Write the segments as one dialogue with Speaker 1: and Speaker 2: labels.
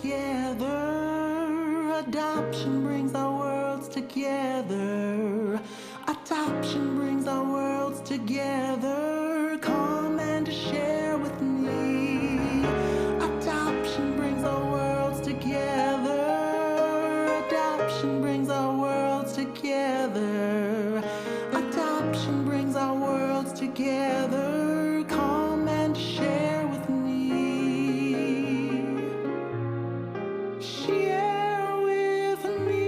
Speaker 1: together. Adoption brings our worlds together. Adoption brings our worlds together. Come and share with me. Adoption brings our worlds together. Adoption brings our worlds together. Adoption brings our worlds together. Come and share with me. Share with me.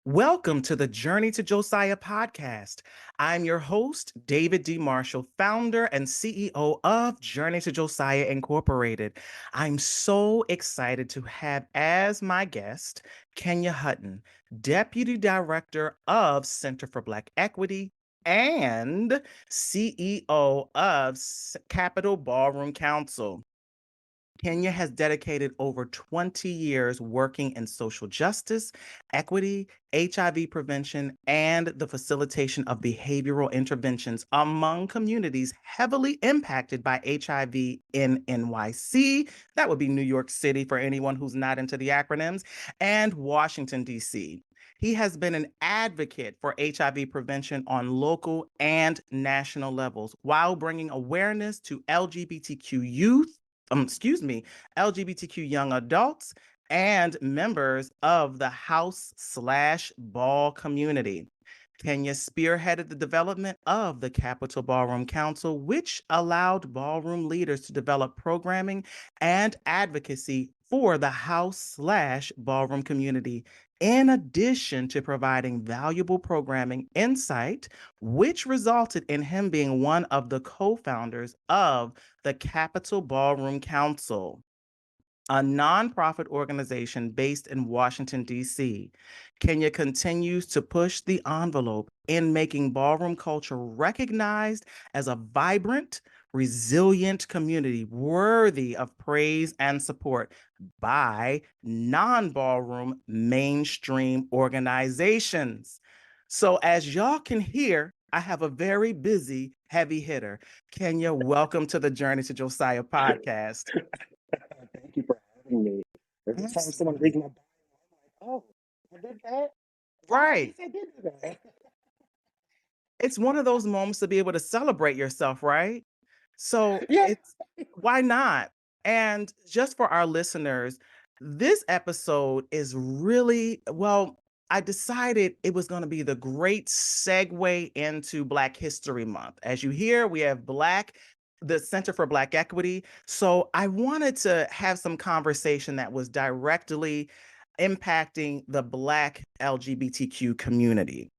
Speaker 2: Welcome to the Journey to Josiah podcast. I'm your host, David D. Marshall, founder and CEO of Journey to Josiah Incorporated. I'm so excited to have as my guest Kenya Hutton, Deputy Director of Center for Black Equity and CEO of Capital Ballroom Council. Kenya has dedicated over 20 years working in social justice, equity, HIV prevention, and the facilitation of behavioral interventions among communities heavily impacted by HIV in NYC. That would be New York City for anyone who's not into the acronyms, and Washington, D.C. He has been an advocate for HIV prevention on local and national levels while bringing awareness to LGBTQ young adults and members of the house/ball community. Kenya spearheaded the development of the Capital Ballroom Council, which allowed ballroom leaders to develop programming and advocacy for the house/ballroom community, in addition to providing valuable programming insight, which resulted in him being one of the co-founders of the Capital Ballroom Council, a nonprofit organization based in Washington, D.C. Kenya continues to push the envelope in making ballroom culture recognized as a vibrant, resilient community worthy of praise and support by non-ballroom mainstream organizations. So as y'all can hear, I have a very busy heavy hitter. Kenya, welcome to the Journey to Josiah podcast.
Speaker 3: Thank you for having me. Every time
Speaker 2: Yes.
Speaker 3: someone reads my bio, I'm like, oh, I did that? Wow, I
Speaker 2: Right.
Speaker 3: guess I did do that.
Speaker 2: It's one of those moments to be able to celebrate yourself, right? So
Speaker 3: Yeah.
Speaker 2: it's why not? And just for our listeners, this episode is really, well, I decided it was going to be the great segue into Black History Month. As you hear, we have the Center for Black Equity. So I wanted to have some conversation that was directly impacting the Black LGBTQ community.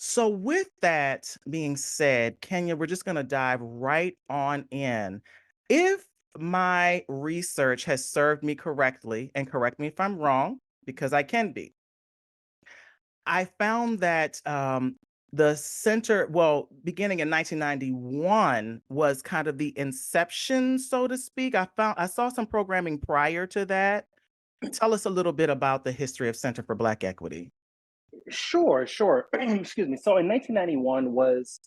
Speaker 2: So, with that being said, Kenya, we're just going to dive right on in. If my research has served me correctly, and correct me if I'm wrong, because I can be, I found that the center, well, beginning in 1991, was kind of the inception, so to speak. I saw some programming prior to that. Tell us a little bit about the history of Center for Black Equity.
Speaker 3: Sure. Excuse me. So in 1991 was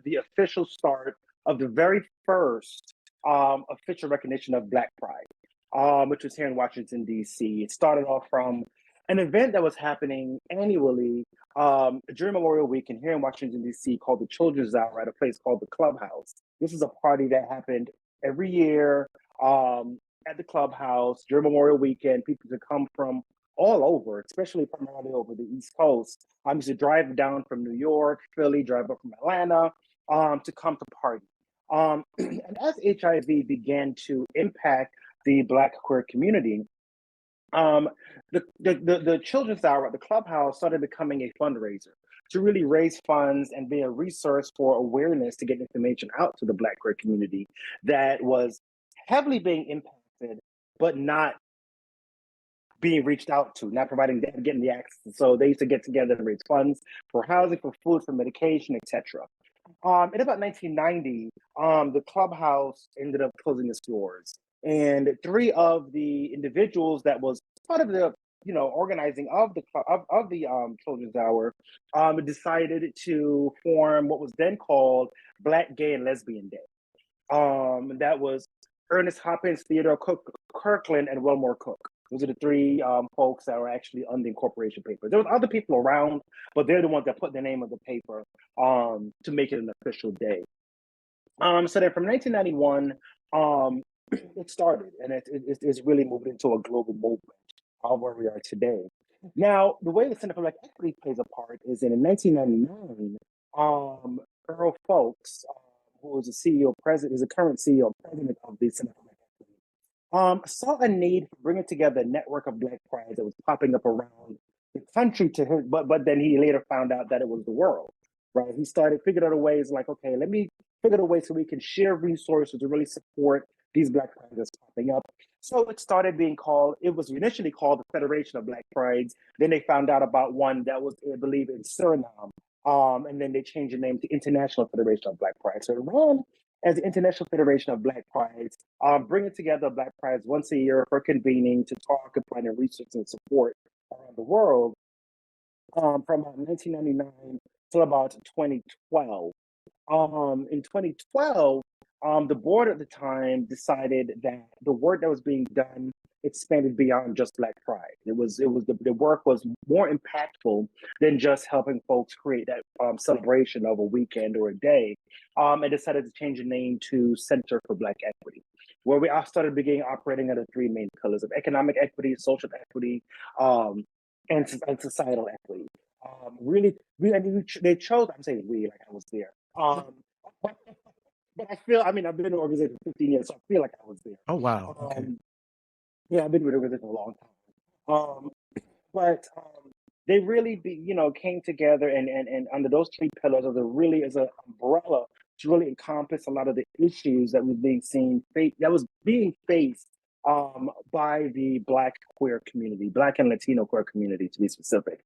Speaker 3: the official start of the very first official recognition of Black Pride, which was here in Washington, D.C. It started off from an event that was happening annually during Memorial Weekend here in Washington, D.C., called the Children's Hour at a place called the Clubhouse. This is a party that happened every year at the Clubhouse during Memorial Weekend. People could come from all over, especially primarily over the East Coast. I used to drive down from New York, Philly, drive up from Atlanta to come to party. And as HIV began to impact the Black queer community, um, the Children's Hour at the Clubhouse started becoming a fundraiser to really raise funds and be a resource for awareness to get information out to the Black queer community that was heavily being impacted, but not being reached out to, not providing them getting the access. So they used to get together and raise funds for housing, for food, for medication, etc. In about 1990, the Clubhouse ended up closing its doors, and three of the individuals that was part of the organizing of the children's hour, decided to form what was then called Black Gay and Lesbian Day. That was Ernest Hopkins, Theodore Kirkland, and Wilmore Cook. Those are the three folks that were actually on the incorporation paper. There was other people around, but they're the ones that put the name of the paper to make it an official day. So then from 1991, it started, and it's really moved into a global movement where we are today. Now, the way the Center for Black Equity plays a part is in 1999, Earl Folks, who is the CEO, president, is the current CEO, president of the Center for Black Equity, saw a need for bringing together a network of Black prides that was popping up around the country to him, but then he later found out that it was the world, right? He figured out a ways like, okay, let me figure out a way so we can share resources to really support these Black prides that's popping up. So it started being called, it was initially called the Federation of Black Prides. Then they found out about one that was, I believe, in Suriname. And then they changed the name to International Federation of Black Prides. So it ran as the International Federation of Black Prides, bringing together Black Prides once a year for convening to talk and find research and support around the world from 1999 till about 2012. In 2012, the board at the time decided that the work that was being done expanded beyond just Black Pride. The work was more impactful than just helping folks create that celebration of a weekend or a day, and decided to change the name to Center for Black Equity, where we started beginning operating under three main pillars of economic equity, social equity, and societal equity. They chose. I'm saying we, like I was there. But I mean, I've been in the organization for 15 years, so I feel like I was there.
Speaker 2: Oh, wow. Okay.
Speaker 3: Yeah, I've been with the organization for a long time. But they really came together and under those three pillars of as an umbrella to really encompass a lot of the issues that was being faced by the Black queer community, Black and Latino queer community to be specific.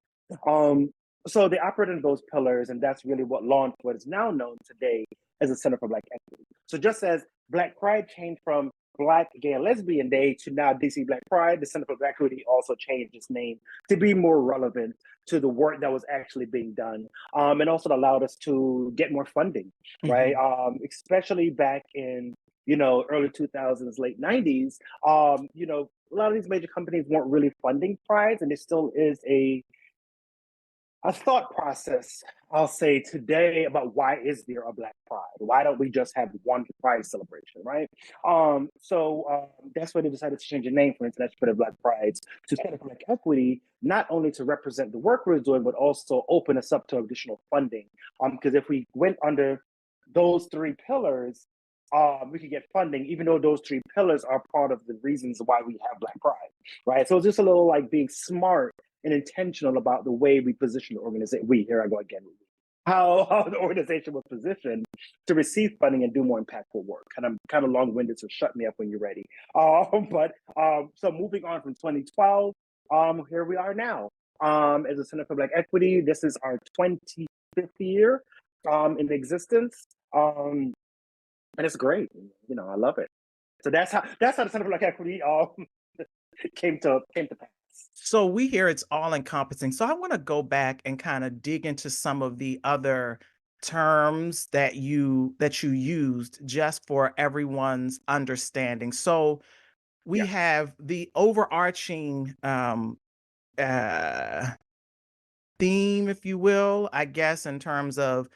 Speaker 3: So they operate in those pillars, and that's really what launched what is now known today as the Center for Black Equity. So just as Black Pride changed from Black Gay and Lesbian Day to now DC Black Pride, the Center for Black Equity also changed its name to be more relevant to the work that was actually being done, and also allowed us to get more funding, right? Especially back in early 2000s, late 90s. A lot of these major companies weren't really funding prides, and there still is a thought process, I'll say today, about why is there a Black Pride? Why don't we just have one Pride celebration, right? So that's why they decided to change the name from International Federation of Black Prides to Center for Black Equity, not only to represent the work we're doing, but also open us up to additional funding. Because if we went under those three pillars, we could get funding, even though those three pillars are part of the reasons why we have Black Pride, right? So it's just a little like being smart and intentional about the way we position the organization. Here I go again. How the organization was positioned to receive funding and do more impactful work. And I'm kind of long-winded, so shut me up when you're ready. So moving on from 2012, here we are now. As a Center for Black Equity, this is our 25th year in existence. And it's great. I love it. So that's how the Center for Black Equity came to pass.
Speaker 2: So we hear it's all encompassing. So I want to go back and kind of dig into some of the other terms that you used just for everyone's understanding. So we
Speaker 3: Yeah.
Speaker 2: have the overarching theme, if you will, I guess, in terms of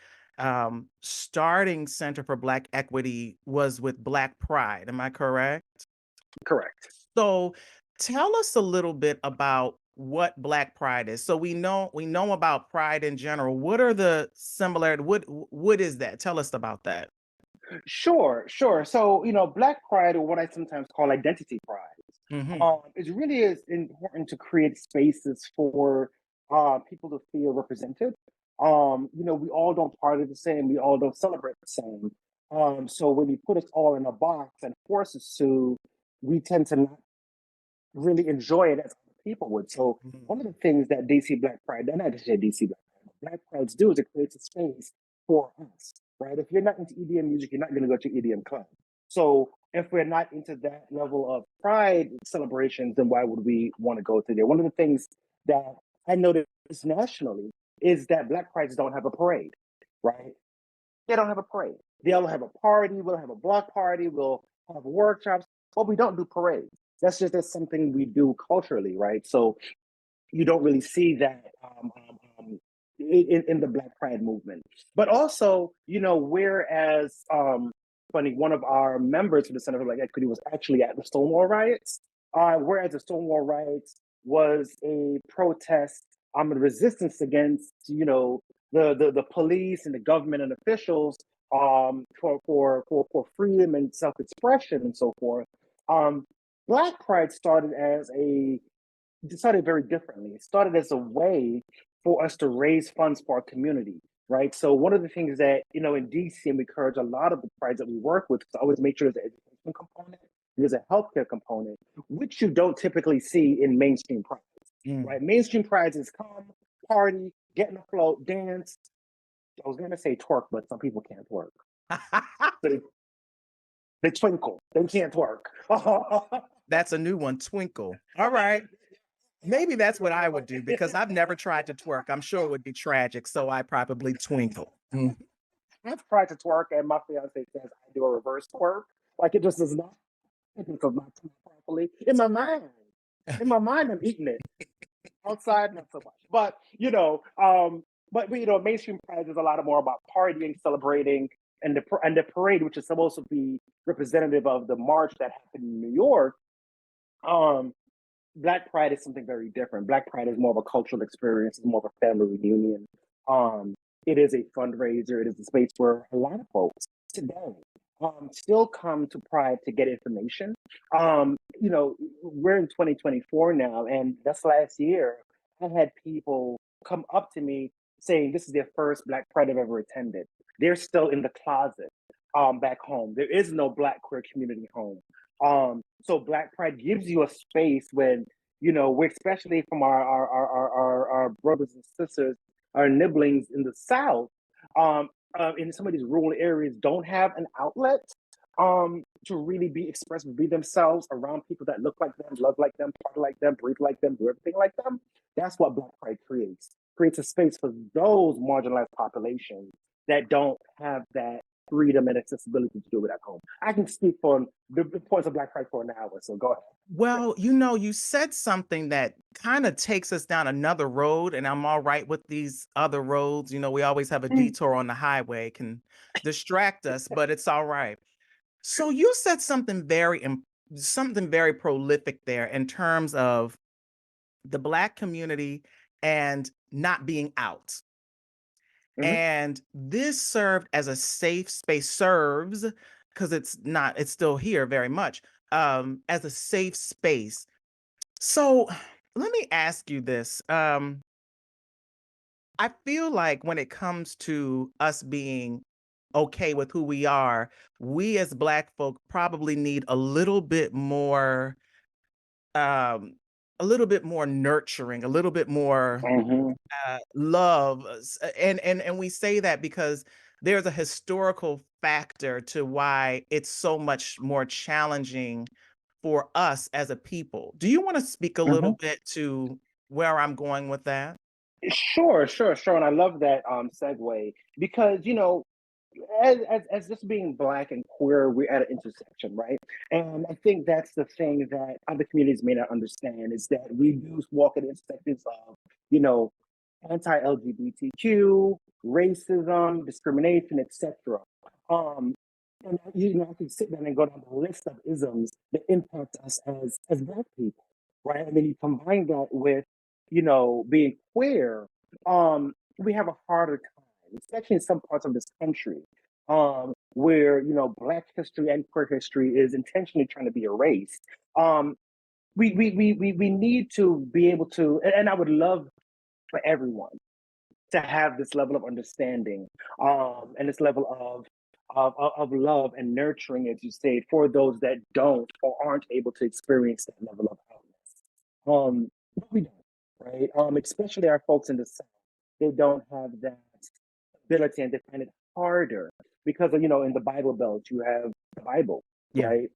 Speaker 2: starting Center for Black Equity was with Black Pride. Am I correct?
Speaker 3: Correct.
Speaker 2: So tell us a little bit about what Black Pride is. So we know about Pride in general. What are the similarities? What is that? Tell us about that.
Speaker 3: Sure. So, Black Pride, or what I sometimes call identity pride,
Speaker 2: Hmm.
Speaker 3: it really is important to create spaces for people to feel represented. We all don't party the same, we all don't celebrate the same. So when you put us all in a box and force us to, we tend to not really enjoy it as other people would. So one of the things that DC Black Pride, and not to say DC Black Pride, but Black Prides do is it creates a space for us, right? If you're not into EDM music, you're not going to go to EDM club. So if we're not into that level of pride celebrations, then why would we want to go to there? One of the things that I noticed nationally is that Black prides don't have a parade, right? They don't have a parade. They'll have a party, we'll have a block party, we'll have workshops, but we don't do parades. That's something we do culturally, right? So you don't really see that in the Black Pride movement. But also, whereas funny, one of our members for the Center for Black Equity was actually at the Stonewall riots, whereas the Stonewall riots was a protest, a resistance against, the police and the government and officials for freedom and self expression and so forth. Um, Black Pride started very differently. It started as a way for us to raise funds for our community, right? So one of the things that, in DC, and we encourage a lot of the prides that we work with to always make sure there's an education component, there's a healthcare component, which you don't typically see in mainstream prides, right? Mainstream prides is come, party, get in the float, dance. I was going to say twerk, but some people can't twerk. So they twinkle, they can't twerk.
Speaker 2: That's a new one, twinkle. All right. Maybe that's what I would do because I've never tried to twerk. I'm sure it would be tragic, so I probably twinkle.
Speaker 3: I've tried to twerk, and my fiance says I do a reverse twerk. Like it just does not, it just does not come out properly. In my mind, I'm eating it. Outside, not so much. But mainstream pride is a lot more about partying, celebrating, and the parade, which is supposed to be representative of the march that happened in New York. Um, Black Pride is something very different. Black Pride is more of a cultural experience, it's more of a family reunion. Um, it is a fundraiser, it is a space where a lot of folks today still come to Pride to get information. We're in 2024 now, and that's last year. I had people come up to me saying this is their first Black Pride they've ever attended. They're still in the closet back home. There is no Black queer community home. So Black Pride gives you a space when, we're especially from our brothers and sisters, our nibblings in the South, in some of these rural areas, don't have an outlet to really be expressed, be themselves around people that look like them, love like them, party like them, breathe like them, do everything like them. That's what Black Pride creates a space for those marginalized populations that don't have that freedom and accessibility to do it at home. I can speak for the points of Black Pride for an hour, so go ahead.
Speaker 2: Well, you said something that kind of takes us down another road, and I'm all right with these other roads. We always have a detour on the highway, can distract us, but it's all right. So you said something very prolific there in terms of the Black community and not being out.
Speaker 3: Mhm.
Speaker 2: And this served as a safe space, serves because it's still here very much, as a safe space. So let me ask you this. I feel like when it comes to us being okay with who we are, we as Black folk probably need um, a little bit more nurturing, a little bit more
Speaker 3: Mhm.
Speaker 2: love. And we say that because there's a historical factor to why it's so much more challenging for us as a people. Do you want to speak a little
Speaker 3: Mhm.
Speaker 2: bit to where I'm going with that?
Speaker 3: Sure. And I love that segue because, as just being Black and queer, we're at an intersection, right? And I think that's the thing that other communities may not understand is that we do walk at intersections of, you know, anti-LGBTQ, racism, discrimination, etc. Um, and I can sit down and go down the list of isms that impact us as Black people, right? And then you combine that with, being queer, we have a harder time, especially in some parts of this country, where Black history and queer history is intentionally trying to be erased. Um, we need to be able to, and I would love for everyone to have this level of understanding, and this level of love and nurturing, as you say, for those that don't or aren't able to experience that level of outness. But we don't, right? Especially our folks in the South, they don't have that ability and they find it harder because in the Bible Belt, you have the Bible.
Speaker 2: Yeah.
Speaker 3: right?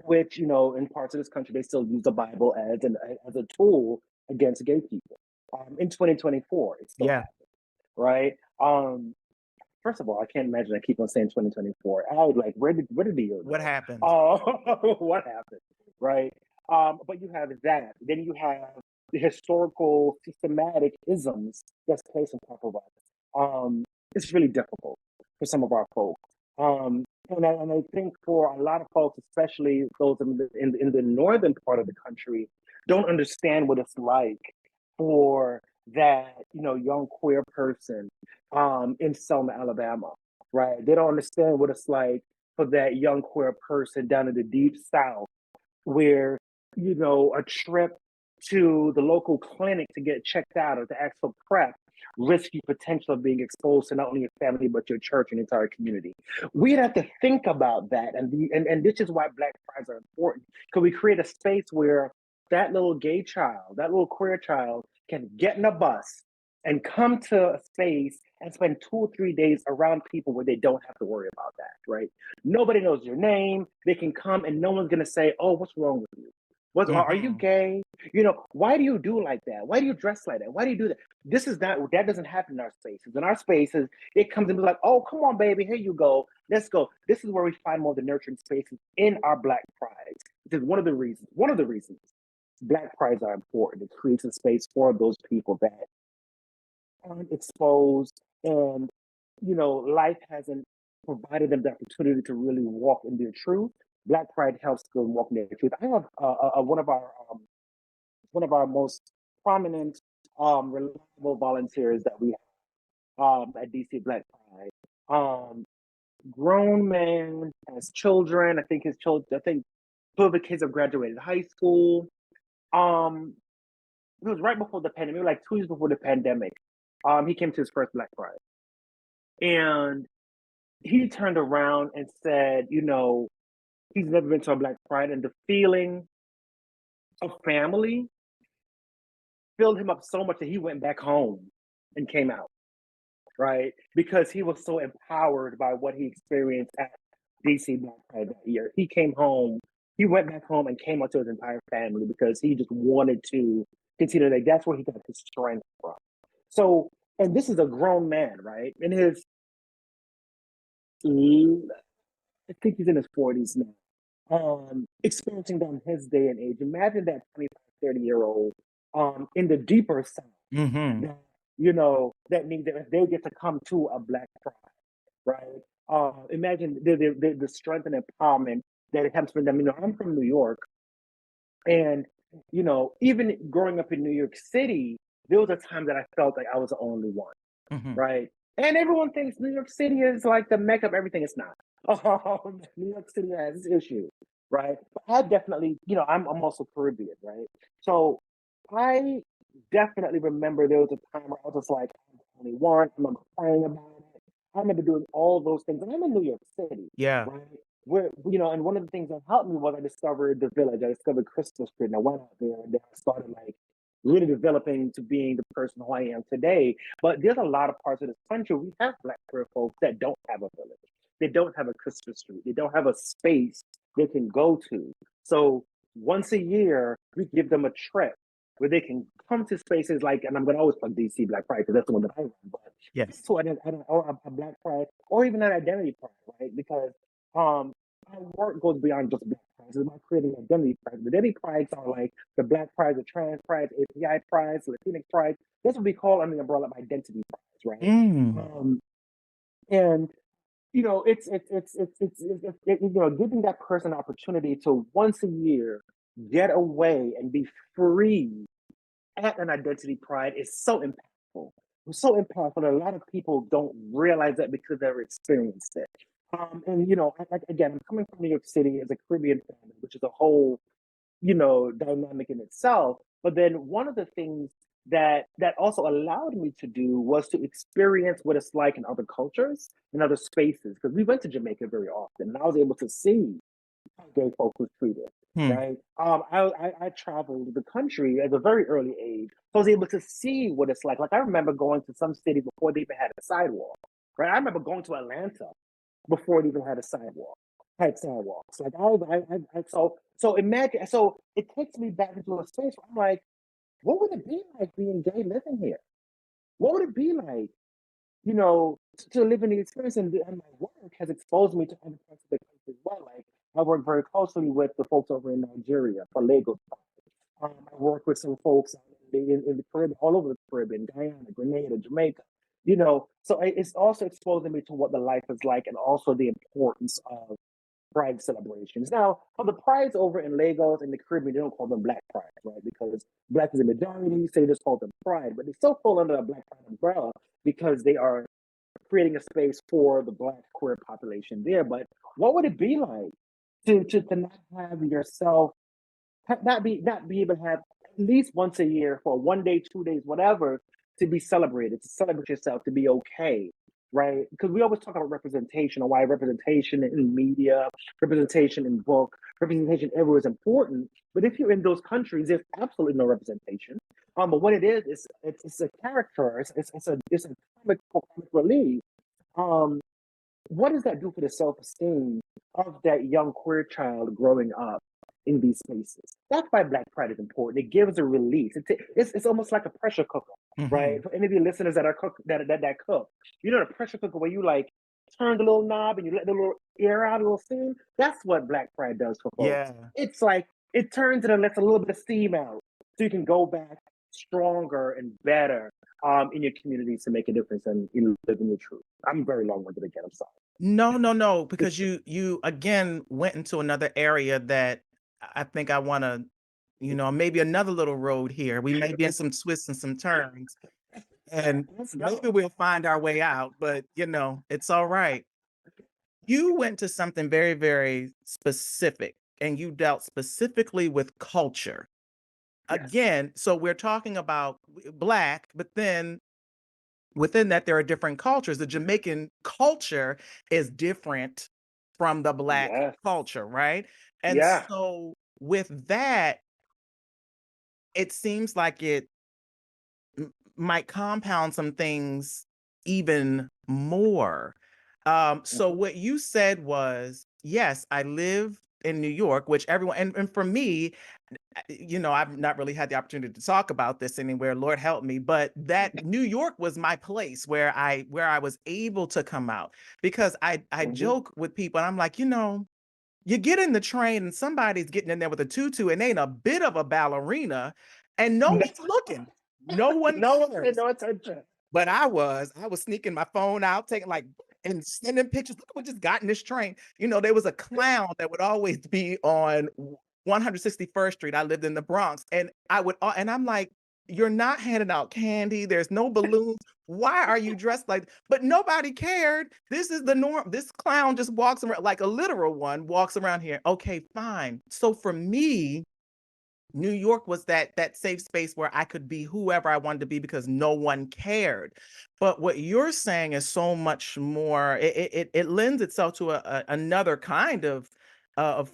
Speaker 3: Which, in parts of this country, they still use the Bible as a tool against gay people. In 2024, it still
Speaker 2: Yeah.
Speaker 3: happens, right? First of all, I can't imagine I keep on saying 2024. I was like, where did the year
Speaker 2: What
Speaker 3: go?
Speaker 2: happened?
Speaker 3: What happened, right? But you have that. Then you have the historical systematic isms that's placed on top of us. It's really difficult for some of our folks. And I think for a lot of folks, especially those in the northern part of the country, don't understand what it's like for that, young queer person in Selma, Alabama, right? They don't understand what it's like for that young queer person down in the deep South, where, a trip to the local clinic to get checked out or to ask for PrEP risk you potential of being exposed to not only your family but your church and entire community. We'd have to think about that, and this is why Black Prides are important. Because we create a space where that little gay child, that little queer child, can get in a bus and come to a space and spend 2 or 3 days around people where they don't have to worry about that, right? Nobody knows your name. They can come and no one's gonna say, "Oh, what's wrong with you? Are you
Speaker 2: Mhm.
Speaker 3: gay? Why do you do like that? Why do you dress like that? Why do you do that?" That doesn't happen in our spaces. In our spaces, it comes and be like, "Oh, come on, baby, here you go. Let's go." This is where we find more of the nurturing spaces in our Black prides. This is one of the reasons Black prides are important. It creates a space for those people that aren't exposed, and life hasn't provided them the opportunity to really walk in their truth. Black pride helps them walk in their truth. I have one of our most prominent, reliable volunteers that we have at DC Black Pride. Grown man, has children. I think two of the kids have graduated high school. Um, it was right before the pandemic, like 2 years before the pandemic. He came to his first Black Pride, and he turned around and said, he's never been to a Black Pride, and the feeling of family filled him up so much that he went back home and came out, right? Because he was so empowered by what he experienced at DC Black Pride that year. He came home, he went back home and came out to his entire family because he just wanted to continue. Like, that's where he got his strength from. So, and this is a grown man, right? I think he's in his 40s now. Experiencing them his day and age. Imagine that 25, 30-year-old in the deeper South
Speaker 2: Mhm.
Speaker 3: that, that means that if they get to come to a Black Pride, right? Imagine the strength and empowerment that it has for them. I'm from New York, and even growing up in New York City, there was a time that I felt like I was the only one,
Speaker 2: Mhm.
Speaker 3: right? And everyone thinks New York City is like the mecca of everything. It's not. New York City has issues, right? But I definitely, I'm also Caribbean, right? So I definitely remember there was a time where I was just like, I'm the only one. I remember praying about it. I remember doing all those things. And I'm in New York City,
Speaker 2: Yeah.
Speaker 3: right? Where, and one of the things that helped me was I discovered the village. I discovered Christmas Street, and I went out there, and then I started like really developing to being the person who I am today. But there's a lot of parts of this country we have Black queer folks that don't have a village. They don't have a Christmas street. They don't have a space they can go to. So once a year, we give them a trip where they can come to spaces like, and I'm going to always plug DC Black Pride because that's the one that I run, but
Speaker 2: Yes.
Speaker 3: to or a Black Pride or even an identity pride, right? Because our work goes beyond just Black Pride. It's about creating identity prides. Identity prides are like the Black prides, the trans prides, API prides, Latinx prides. That's what we call under the umbrella of identity prides, right?
Speaker 2: Mm.
Speaker 3: And giving that person an opportunity to once a year get away and be free at an identity pride is so impactful. It's so impactful that a lot of people don't realize that because they've experienced it. And again, I'm coming from New York City as a Caribbean family, which is a whole dynamic in itself. But then one of the things that also allowed me to do was to experience what it's like in other cultures, in other spaces, because we went to Jamaica very often, and I was able to see how gay folk was treated.
Speaker 2: Hmm.
Speaker 3: Right. I traveled the country at a very early age. So I was able to see what it's like. Like I remember going to some city before they even had a sidewalk. Right. I remember going to Atlanta before it even had a sidewalk. type sidewalks. Like so imagine. So it takes me back into a space where I'm like, what would it be like being gay living here? What would it be like, to live in the experience? And my work has exposed me to other parts of the country as well. Like I work very closely with the folks over in Nigeria for Lagos. I work with some folks in the Caribbean, all over the Caribbean, Guyana, Grenada, Jamaica. So it's also exposing me to what the life is like, and also the importance of pride celebrations. Now, for the prides over in Lagos and the Caribbean, they don't call them Black Pride, right? Because Black is a majority, so they just call them Pride, but they still fall under a Black Pride umbrella because they are creating a space for the Black queer population there. But what would it be like to not have yourself not be able to have at least once a year for 1 day, 2 days, whatever, to be celebrated, to celebrate yourself, to be okay, right? Because we always talk about representation and why representation in media, representation in book, representation everywhere is important. But if you're in those countries, there's absolutely no representation. But what it is it's a character, it's a comic relief. Um, what does that do for the self-esteem of that young queer child growing up in these spaces? That's why Black Pride is important. It gives a release. It's almost like a pressure cooker,
Speaker 2: Mhm.
Speaker 3: right? For any of your listeners that are that cook, the pressure cooker where you like turn the little knob and you let the little air out, a little steam. That's what Black Pride does for folks.
Speaker 2: Yeah.
Speaker 3: It's like it turns it and lets a little bit of steam out, so you can go back stronger and better in your communities to make a difference and live in your truth. I'm very long-winded again. I'm sorry.
Speaker 2: No, no, no, because you again went into another area that I think I want to, maybe another little road here. We may be in some twists and some turns, and
Speaker 3: Let's
Speaker 2: maybe
Speaker 3: go.
Speaker 2: we'll find our way out, but it's all right. You went to something very, very specific, and you dealt specifically with culture.
Speaker 3: Yes.
Speaker 2: Again, so we're talking about Black, but then within that, there are different cultures. The Jamaican culture is different from the Black
Speaker 3: Yes.
Speaker 2: culture, right? And
Speaker 3: Yeah.
Speaker 2: so with that, it seems like it might compound some things even more. So
Speaker 3: Mhm.
Speaker 2: what you said was, yes, I live in New York, which everyone, and for me, I've not really had the opportunity to talk about this anywhere, Lord help me, but that New York was my place where I was able to come out, because I
Speaker 3: Mhm.
Speaker 2: joke with people and I'm like, you get in the train and somebody's getting in there with a tutu and they ain't a bit of a ballerina and no
Speaker 3: No,
Speaker 2: one's looking. No one
Speaker 3: no one paid
Speaker 2: cares.
Speaker 3: no attention.
Speaker 2: But I was sneaking my phone out, taking and sending pictures. Look what just got in this train. There was a clown that would always be on 161st Street. I lived in the Bronx, and and I'm like, you're not handing out candy. There's no balloons. Why are you dressed like? But nobody cared. This is the norm. This clown just walks around like a literal one walks around here. Okay, fine. So for me, New York was that safe space where I could be whoever I wanted to be because no one cared. But what you're saying is so much more. It lends itself to another kind of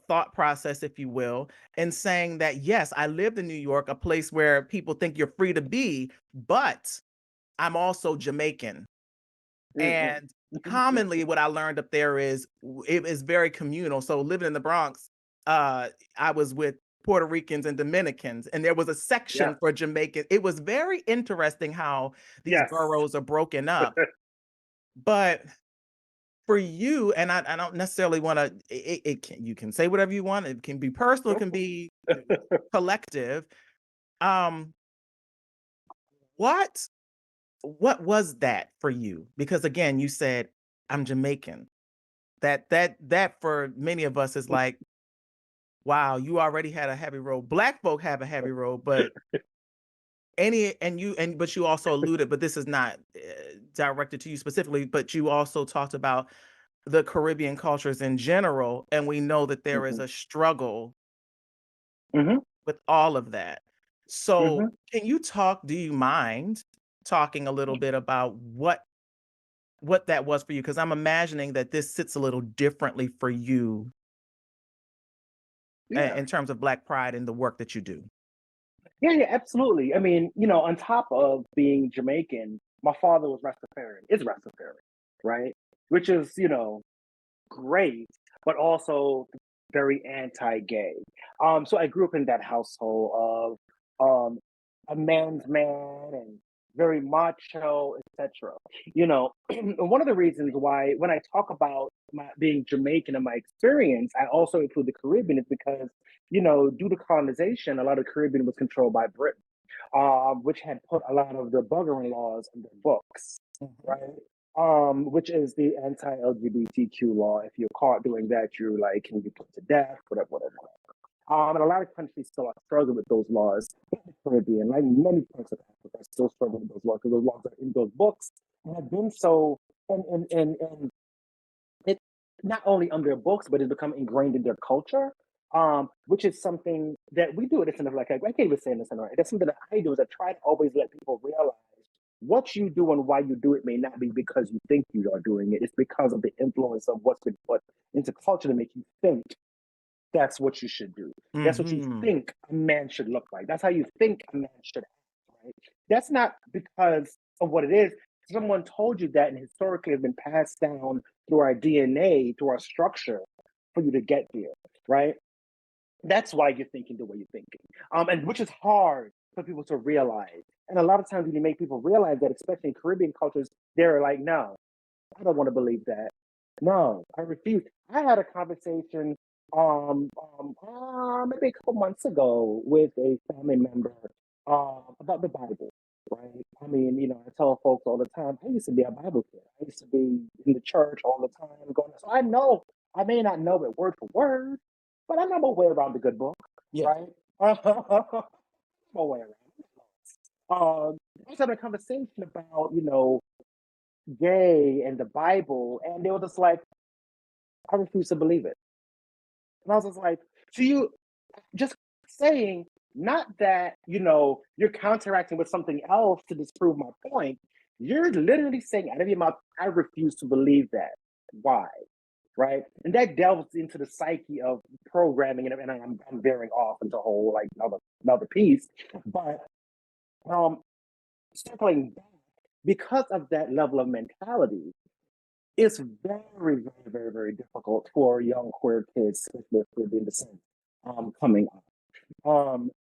Speaker 2: thought process, if you will, and saying that yes, I lived in New York, a place where people think you're free to be, but I'm also Jamaican.
Speaker 3: Mhm.
Speaker 2: And commonly what I learned up there is it is very communal. So living in the Bronx, uh, I was with Puerto Ricans and Dominicans, and there was a section
Speaker 3: Yeah.
Speaker 2: for Jamaican. It was very interesting how these
Speaker 3: Yes.
Speaker 2: boroughs are broken up. But for you, and I don't necessarily want to, you can say whatever you want. It can be personal, it
Speaker 3: Go
Speaker 2: can
Speaker 3: for
Speaker 2: be collective. Um, what what was that for you? Because again, you said I'm Jamaican. That for many of us is like, wow, you already had a heavy road. Black folk have a heavy road, but but you also alluded, but this is not directed to you specifically, but you also talked about the Caribbean cultures in general, and we know that there is
Speaker 3: Mhm.
Speaker 2: a struggle
Speaker 3: Mhm.
Speaker 2: with all of that. So,
Speaker 3: Mhm.
Speaker 2: can you talk? Do you mind talking a little bit about what that was for you? Because I'm imagining that this sits a little differently for you
Speaker 3: Yeah.
Speaker 2: in terms of Black pride and the work that you do.
Speaker 3: Yeah, yeah, absolutely. I mean, on top of being Jamaican, my father was Rastafarian, is Rastafarian, right? Which is, great. but also very anti-gay. So I grew up in that household of a man's man and very macho, etc. You know, and one of the reasons why when I talk about my being Jamaican and my experience, I also include the Caribbean is because, due to colonization, a lot of the Caribbean was controlled by Britain, which had put a lot of the buggering laws in their books,
Speaker 2: Mhm.
Speaker 3: right? Which is the anti-LGBTQ law. If you're caught doing that, you like can be put to death, whatever, whatever. And a lot of countries still are struggling with those laws in the Caribbean, like many parts of Africa, are still struggling with those laws because those laws are in those books and have been so, and it not only on their books, but it's become ingrained in their culture. Which is something that we do. It's kind of like I can't even say this in right. That's something that I do is I try to always let people realize what you do and why you do it may not be because you think you are doing it. It's because of the influence of what's been put into culture to make you think that's what you should do. That's what you
Speaker 2: Mhm.
Speaker 3: think a man should look like. That's how you think a man should act, right? That's not because of what it is. Someone told you that and historically has been passed down through our DNA, through our structure for you to get there, right? That's why you're thinking the way you're thinking. And which is hard for people to realize. And a lot of times when you make people realize that, especially in Caribbean cultures, they're like, no, I don't want to believe that. No, I refuse. I had a conversation maybe a couple months ago with a family member about the Bible, right? I mean, I tell folks all the time, I used to be a Bible kid. I used to be in the church all the time, going. So I know I may not know it word for word, but I know my way around the good book,
Speaker 2: Yes.
Speaker 3: right? My way around. I was having a conversation about, gay and the Bible, and they were just like, I refuse to believe it. And I was just like, so you just saying, not that, you're counteracting with something else to disprove my point. You're literally saying out of your mouth, I refuse to believe that. Why? Right. And that delves into the psyche of programming, and I'm veering off into a whole like another piece. But circling back, because of that level of mentality, it's very, very, very, very difficult for young queer kids, especially if they're being descent, coming up.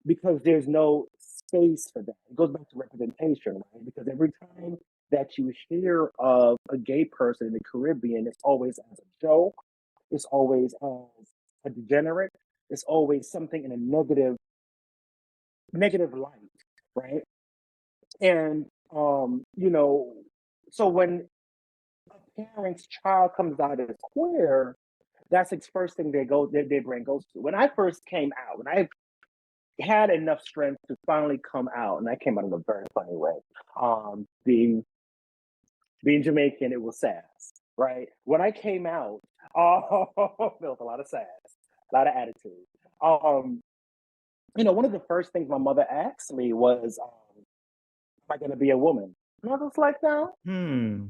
Speaker 3: Because there's no space for that. It goes back to representation, right? Because every time that you hear of a gay person in the Caribbean, it's always as a joke, it's always as a degenerate, it's always something in a negative light, right? And so when a parent's child comes out as queer, that's the first thing their brain goes to. When I first came out, when I had enough strength to finally come out, and I came out in a very funny way. Being Jamaican, it was sass, right? When I came out, there was a lot of sass, a lot of attitude. Um, one of the first things my mother asked me was, "Am I going to be a woman?" And I was like, "No."
Speaker 2: Hmm.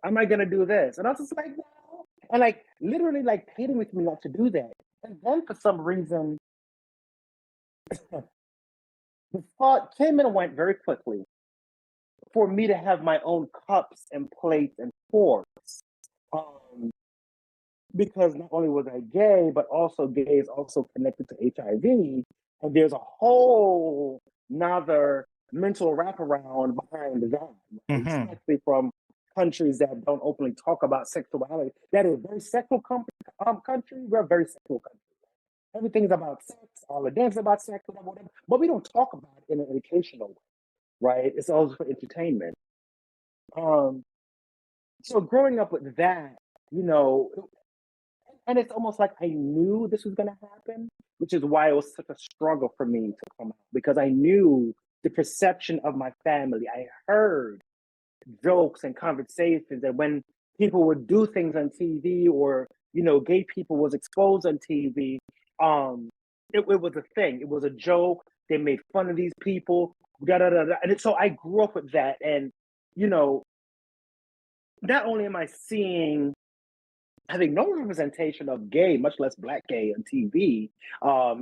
Speaker 3: Am I going to do this? And I was just like, "No," and like literally like pleading with me not to do that. And then for some reason, the thought came and went very quickly for me to have my own cups and plates and forks. Um, because not only was I gay, but also gay is also connected to HIV. And there's a whole nother mental wraparound behind that, right?
Speaker 2: Mhm.
Speaker 3: Especially from countries that don't openly talk about sexuality. That is a very sexual country. We're a very sexual country. Everything is about sex, all the dance about sex, whatever. But we don't talk about it in an educational way, right? It's always for entertainment. Um, so growing up with that, you know, and it's almost like I knew this was going to happen, which is why it was such a struggle for me to come out because I knew the perception of my family. I heard jokes and conversations that when people would do things on TV or, gay people was exposed on TV, um, it was a thing. It was a joke. They made fun of these people, da da da da. And so I grew up with that. And, you know, not only am I seeing having no representation of gay, much less black gay on TV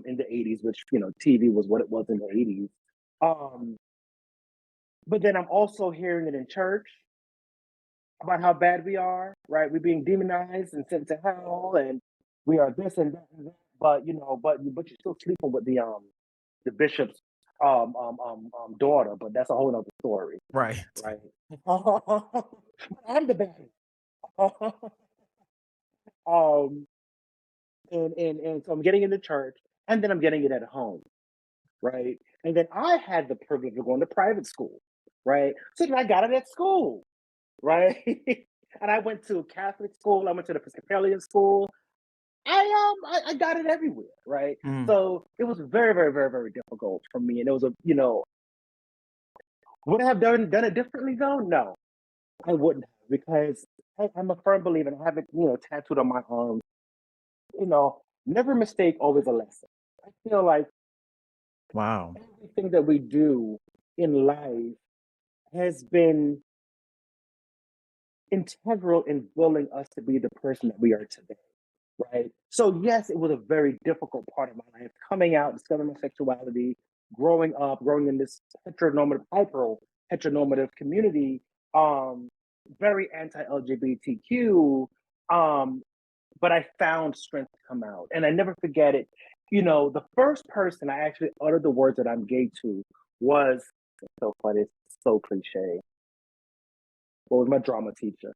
Speaker 3: in the 80s, which, TV was what it was in the 80s. Um, but then I'm also hearing it in church about how bad we are, right? We're being demonized and sent to hell. And we are this and that, but but you're still sleeping with the bishop's daughter, but that's a whole other story,
Speaker 2: Right.
Speaker 3: right? I'm the baddie. um, and so I'm getting into church, and then I'm getting it at home, right? And then I had the privilege of going to private school, right? So then I got it at school, right? And I went to Catholic school. I went to the Episcopalian school. I got it everywhere, right?
Speaker 2: Mm.
Speaker 3: So it was very, very, very, very difficult for me. And it was would I have done it differently though? No, I wouldn't have because I'm a firm believer and I have it, tattooed on my arm. Never mistake, always a lesson. I feel like
Speaker 2: Wow.
Speaker 3: everything that we do in life has been integral in building us to be the person that we are today. Right. So yes, it was a very difficult part of my life, coming out, discovering my sexuality, growing up, growing in this heteronormative community, um, very anti-LGBTQ. Um, but I found strength to come out. And I never forget it. The first person I actually uttered the words that I'm gay to was so funny, it's so cliche. Was my drama teacher.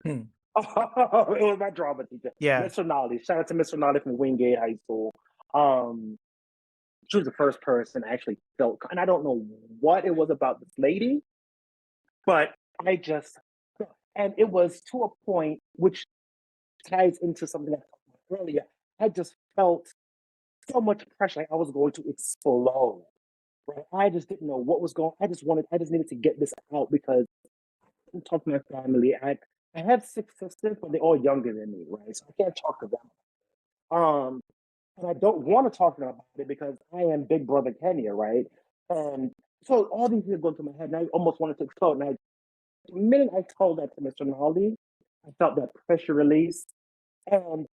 Speaker 2: Hmm.
Speaker 3: Oh, it was my drama teacher,
Speaker 2: Yeah.
Speaker 3: Mr. Nolly. Shout out to Mr. Nolly from Wingate High School. Um, she was the first person I actually felt, and I don't know what it was about this lady, but I just, and it was to a point which ties into something I talked about earlier. I just felt so much pressure, like I was going to explode. Right? I just didn't know what was going. I just needed to get this out because I talk to my family. I have six sisters, but they're all younger than me, right? So I can't talk to them. Um, and I don't want to talk to them about it because I am Big Brother Kenya, right? And so all these things go through my head, and I almost wanted to explode. And the minute I told that to Mr. Naldi, I felt that pressure release, and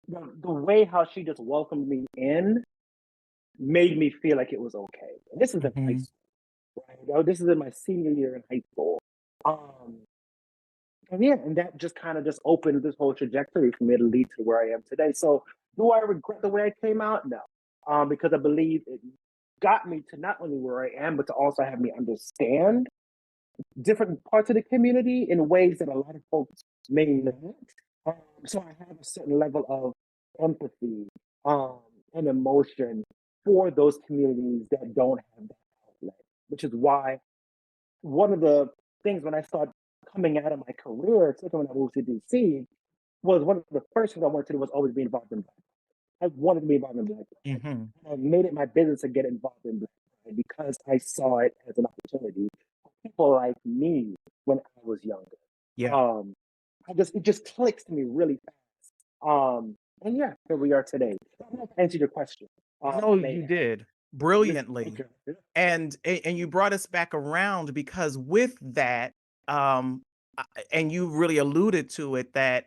Speaker 3: the way how she just welcomed me in made me feel like it was okay. And this is in high
Speaker 2: Mhm.
Speaker 3: school, right? This is in my senior year in high school. Um, and yeah, and that just kind of just opened this whole trajectory for me to lead to where I am today. So, do I regret the way I came out? No, because I believe it got me to not only where I am, but to also have me understand different parts of the community in ways that a lot of folks may not. So I have a certain level of empathy and emotion for those communities that don't have that outlet, which is why one of the things when I started coming out of my career, especially when I moved to DC, was one of the first things I wanted to do was always be involved in Black. I wanted to be involved in Black Pride.
Speaker 2: Mhm.
Speaker 3: And I made it my business to get involved in Black Pride because I saw it as an opportunity for people like me when I was younger.
Speaker 2: Yeah.
Speaker 3: Um, it just clicks to me really fast. And yeah, here we are today. I don't know if I answered your question.
Speaker 2: No,
Speaker 3: I may
Speaker 2: you
Speaker 3: have.
Speaker 2: did brilliantly.
Speaker 3: Okay.
Speaker 2: And you brought us back around because with that, um, and you really alluded to it that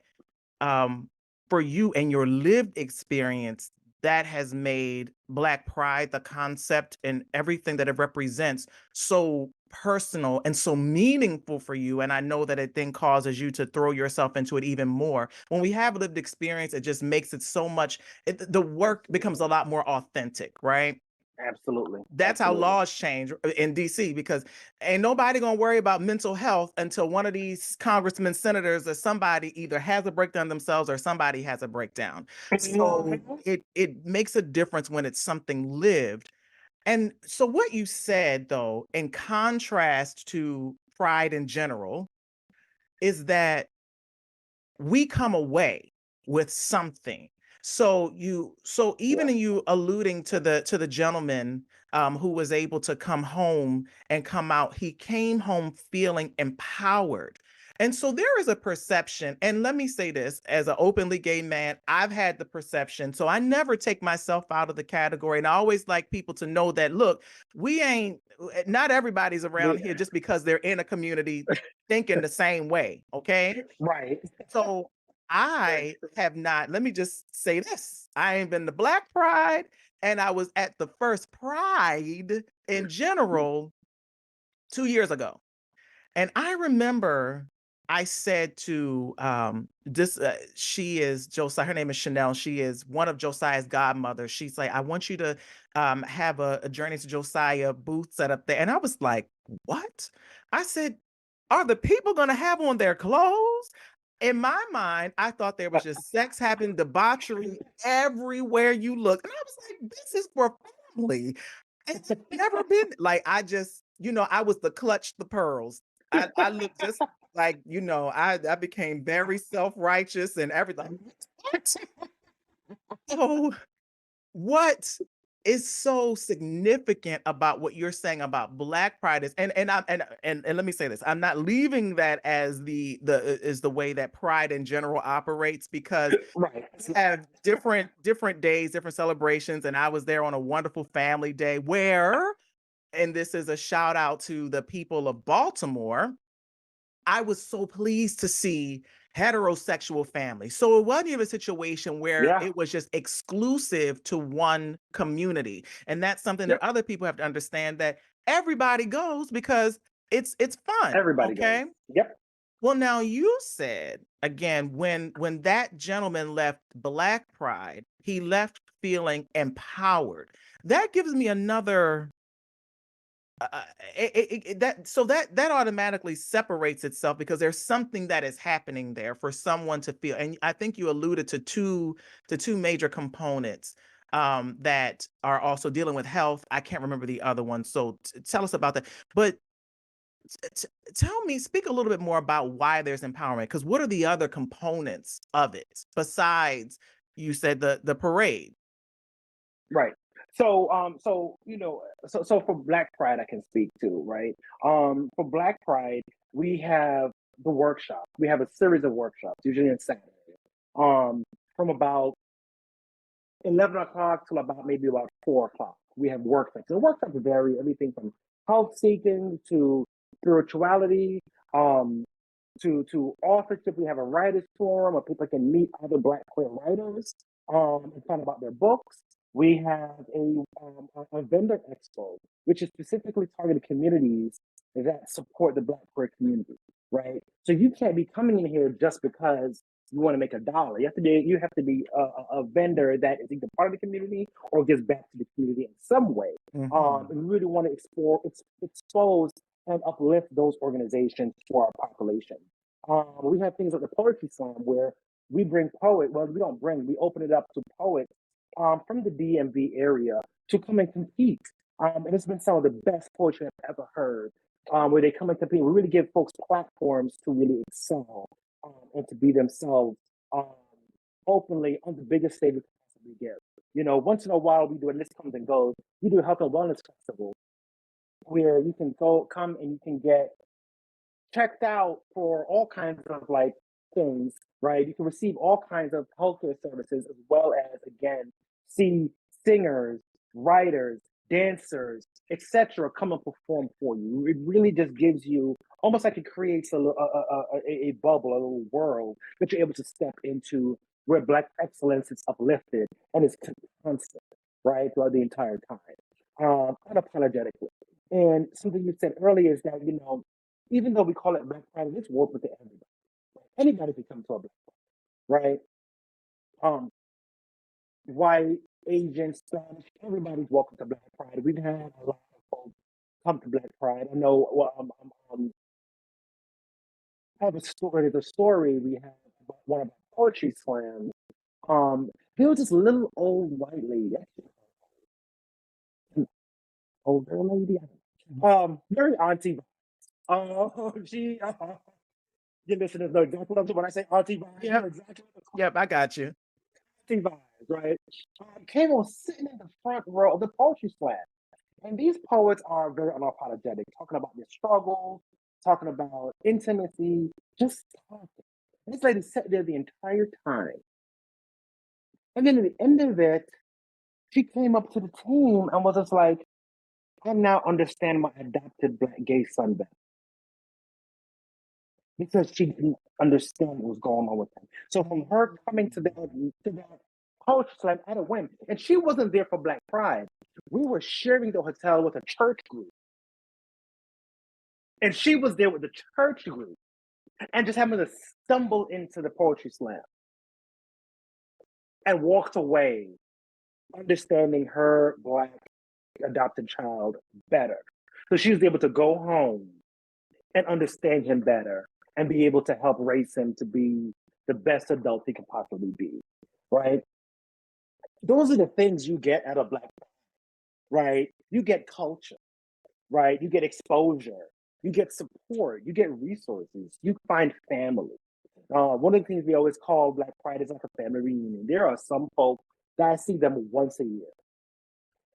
Speaker 2: um, for you and your lived experience, that has made Black Pride, the concept and everything that it represents, so personal and so meaningful for you. And I know that it then causes you to throw yourself into it even more. When we have lived experience, it just makes it so much, the work becomes
Speaker 3: Absolutely.
Speaker 2: a lot more authentic, right?
Speaker 3: Absolutely.
Speaker 2: That's how
Speaker 3: Absolutely.
Speaker 2: laws change in DC because ain't nobody gonna worry about mental health until one of these congressmen, senators, or somebody either has a breakdown themselves or somebody has a breakdown. So
Speaker 3: Mhm.
Speaker 2: it makes a difference when it's something lived. And so what you said though, in contrast to pride in general, is that we come away with something. So even
Speaker 3: Yeah.
Speaker 2: in you alluding to the gentleman who was able to come home and come out, he came home feeling empowered. And so there is a perception, and let me say this as an openly gay man, I've had the perception. So I never take myself out of the category. And I always like people to know that, look, we ain't, not everybody's around
Speaker 3: We
Speaker 2: here just because they're in a community thinking the same way. Okay.
Speaker 3: right.
Speaker 2: So
Speaker 3: Very
Speaker 2: I
Speaker 3: true.
Speaker 2: have not, let me just say this. I ain't been to Black Pride, and I was at the first Pride in general 2 years ago. And I remember I said to this, she is Josiah. Her name is Chanel. She is one of Josiah's godmothers. She's like, I want you to have a Journey to Josiah booth set up there. And I was like, what? I said, are the people going to have on their clothes? In my mind, I thought there was just sex happening, debauchery everywhere you look. And I was like, this is for family. And I've never been like, I just, I was the clutch the pearls. I looked just like, I became very self-righteous and everything. What? So what is so significant about what you're saying about Black Pride is, and let me say this, I'm not leaving that as the way that Pride in general operates, because
Speaker 3: Right.
Speaker 2: we have different days, different celebrations, and I was there on a wonderful family day where, and this is a shout out to the people of Baltimore, I was so pleased to see heterosexual families. So it wasn't even a situation where
Speaker 3: Yeah.
Speaker 2: it was just exclusive to one community. And that's something that
Speaker 3: Yep.
Speaker 2: other people have to understand, that everybody goes because it's fun.
Speaker 3: Everybody goes.
Speaker 2: Okay.
Speaker 3: Yep.
Speaker 2: Well, now you said again, when that gentleman left Black Pride, he left feeling empowered. That gives me another uh, that automatically separates itself, because there's something that is happening there for someone to feel. And I think you alluded to two major components that are also dealing with health. I can't remember the other one, so tell us about that. But tell me, speak a little bit more about why there's empowerment, because what are the other components of it besides, you said, the parade?
Speaker 3: Right. So for Black Pride, I can speak to, right? For Black Pride, we have the workshop. We have a series of workshops, usually on Saturday, from about 11 o'clock till about maybe about 4 o'clock. We have workshops. The workshops vary everything from health seeking to spirituality, um, to authorship. We have a writers forum where people can meet other Black queer writers and find about their books. We have a vendor expo, which is specifically targeted communities that support the Black queer community, right? So you can't be coming in here just because you want to make $1. You have to be a vendor that is either part of the community or gives back to the community in some way.
Speaker 2: Mhm.
Speaker 3: And we really want to expose and uplift those organizations for our population. We have things like the poetry slam where we bring we open it up to poets from the DMV area to come and compete. And it's been some of the best poetry I've ever heard, where they come and compete. We really give folks platforms to really excel and to be themselves um, openly on the biggest stage we can possibly get. Once in a while we do, and this comes and goes, we do a health and wellness festival where you can come and you can get checked out for all kinds of like things, right? You can receive all kinds of healthcare services as well as again see singers, writers, dancers, etc. come and perform for you. It really just gives you almost like it creates a bubble, a little world that you're able to step into where Black excellence is uplifted and is constant, right, throughout the entire time, unapologetically. And something you said earlier is that even though we call it Black Friday, it's open to everybody. Anybody can come to a Black Friday, right? Um, White, Asian, Spanish, everybody's welcome to Black Friday. We've had a lot of folks come to Black Pride. I know. I have a story. There's a story we have about one of our poetry slams. There was this little old white lady, actually, an older lady. Very auntie. She your listeners know exactly what I'm saying when I say auntie vibes. You know
Speaker 2: Yep.
Speaker 3: exactly what
Speaker 2: Yep, I got you.
Speaker 3: auntie vibes, right? Came on sitting in the front row of the poetry slam. And these poets are very unapologetic, talking about their struggles, talking about intimacy, just talking. And this lady sat there the entire time. And then at the end of it, she came up to the team and was just like, I now understand my adopted Black gay son better. Because she didn't understand what was going on with him. So from her coming to that poetry slam at a whim, and she wasn't there for Black Pride. We were sharing the hotel with a church group, and she was there with the church group. and just happened to stumble into the poetry slam and walked away understanding her Black adopted child better. So she was able to go home and understand him better and be able to help raise him to be the best adult he can possibly be, right? Those are the things you get at a Black, right? You get culture, right? You get exposure, you get support, you get resources, you find family. One of the things we always call Black Pride is like a family reunion. There are some folks that I see them once a year.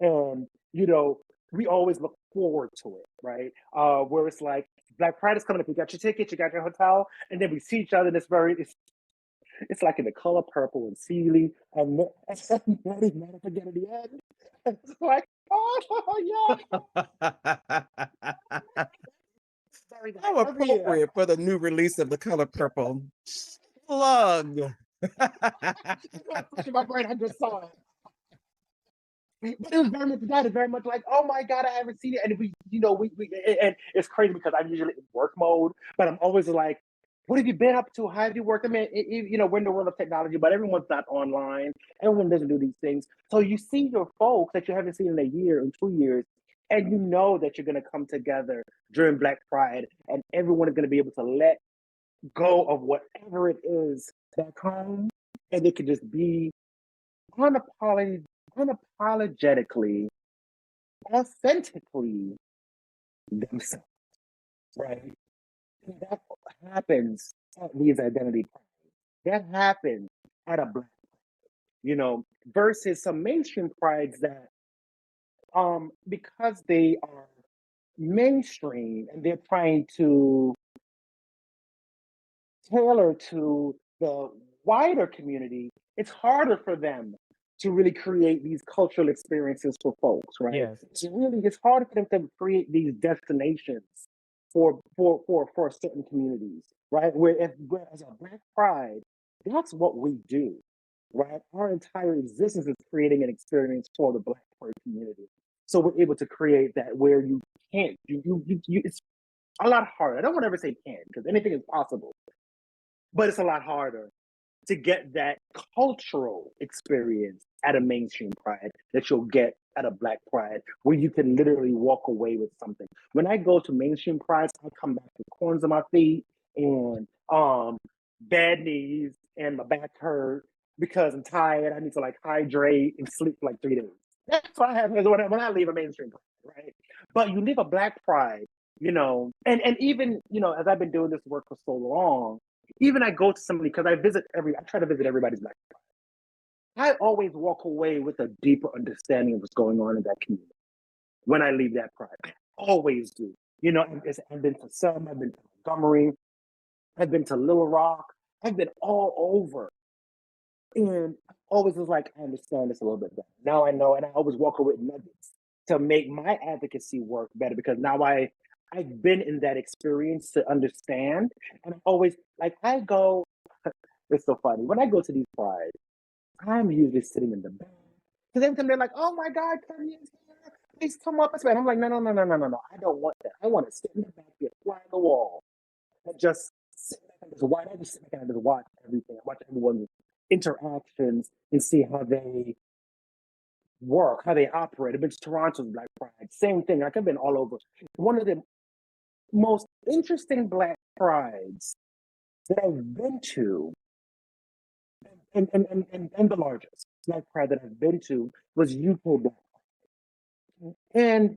Speaker 3: And, we always look forward to it, right? Where it's like Black Pride is coming up, you got your ticket, you got your hotel, and then we see each other, and it's like in the color purple and Sealy, and Maddie never forget at the end. It's like, oh yeah, very nice.
Speaker 2: How appropriate for the new release of The Color Purple. Slug.
Speaker 3: In my brain, I just saw it. But it was very much that. It's very much like, oh my God, I haven't seen it. And and it's crazy because I'm usually in work mode, but I'm always like, what have you been up to? How have you worked? I mean, we're in the world of technology, but everyone's not online. Everyone doesn't do these things. So you see your folks that you haven't seen in a year or 2 years, and you know that you're going to come together during Black Pride, and everyone is going to be able to let go of whatever it is back home, and they can just be unapologetically, authentically themselves, right? And that happens at these identity prides. That happens at a Black, versus some mainstream prides that, because they are mainstream and they're trying to tailor to the wider community, it's harder for them to really create these cultural experiences for folks, right?
Speaker 2: Yes.
Speaker 3: It's harder for them to create these destinations for certain communities, right? Whereas a Black Pride, that's what we do, right? Our entire existence is creating an experience for the Black Pride community. So we're able to create that where you can't, it's a lot harder. I don't want to ever say can't because anything is possible, but it's a lot harder to get that cultural experience at a mainstream pride that you'll get at a Black Pride, where you can literally walk away with something. When I go to mainstream prides, I come back with corns on my feet and bad knees and my back hurt because I'm tired. I need to like hydrate and sleep for like 3 days. That's what happens when I leave a mainstream pride, right? But you leave a Black Pride, and even, as I've been doing this work for so long, even I go to somebody because I try to visit everybody's Black Pride. I always walk away with a deeper understanding of what's going on in that community when I leave that pride. I always do. I've been to Selma, I've been to Montgomery, I've been to Little Rock, I've been all over. And I always was like, I understand this a little bit better. Now I know, and I always walk away with nuggets to make my advocacy work better because now I've been in that experience to understand. And I always like I go, it's so funny. When I go to these prides, I'm usually sitting in the back. Because every time they're like, oh my God, Kenya's here. Please come up. And I'm like, no, no, no, no, no, no, no. I don't want that. I want to sit in the back, get fly on the wall, and just sit back and just watch. I just sit back and just watch everything. I watch everyone's interactions and see how they work, how they operate. I've been to Toronto's Black Pride. Same thing. Like I've been all over. One of the most interesting Black Prides that I've been to, and the largest Black Pride that I've been to was UK Black Pride. And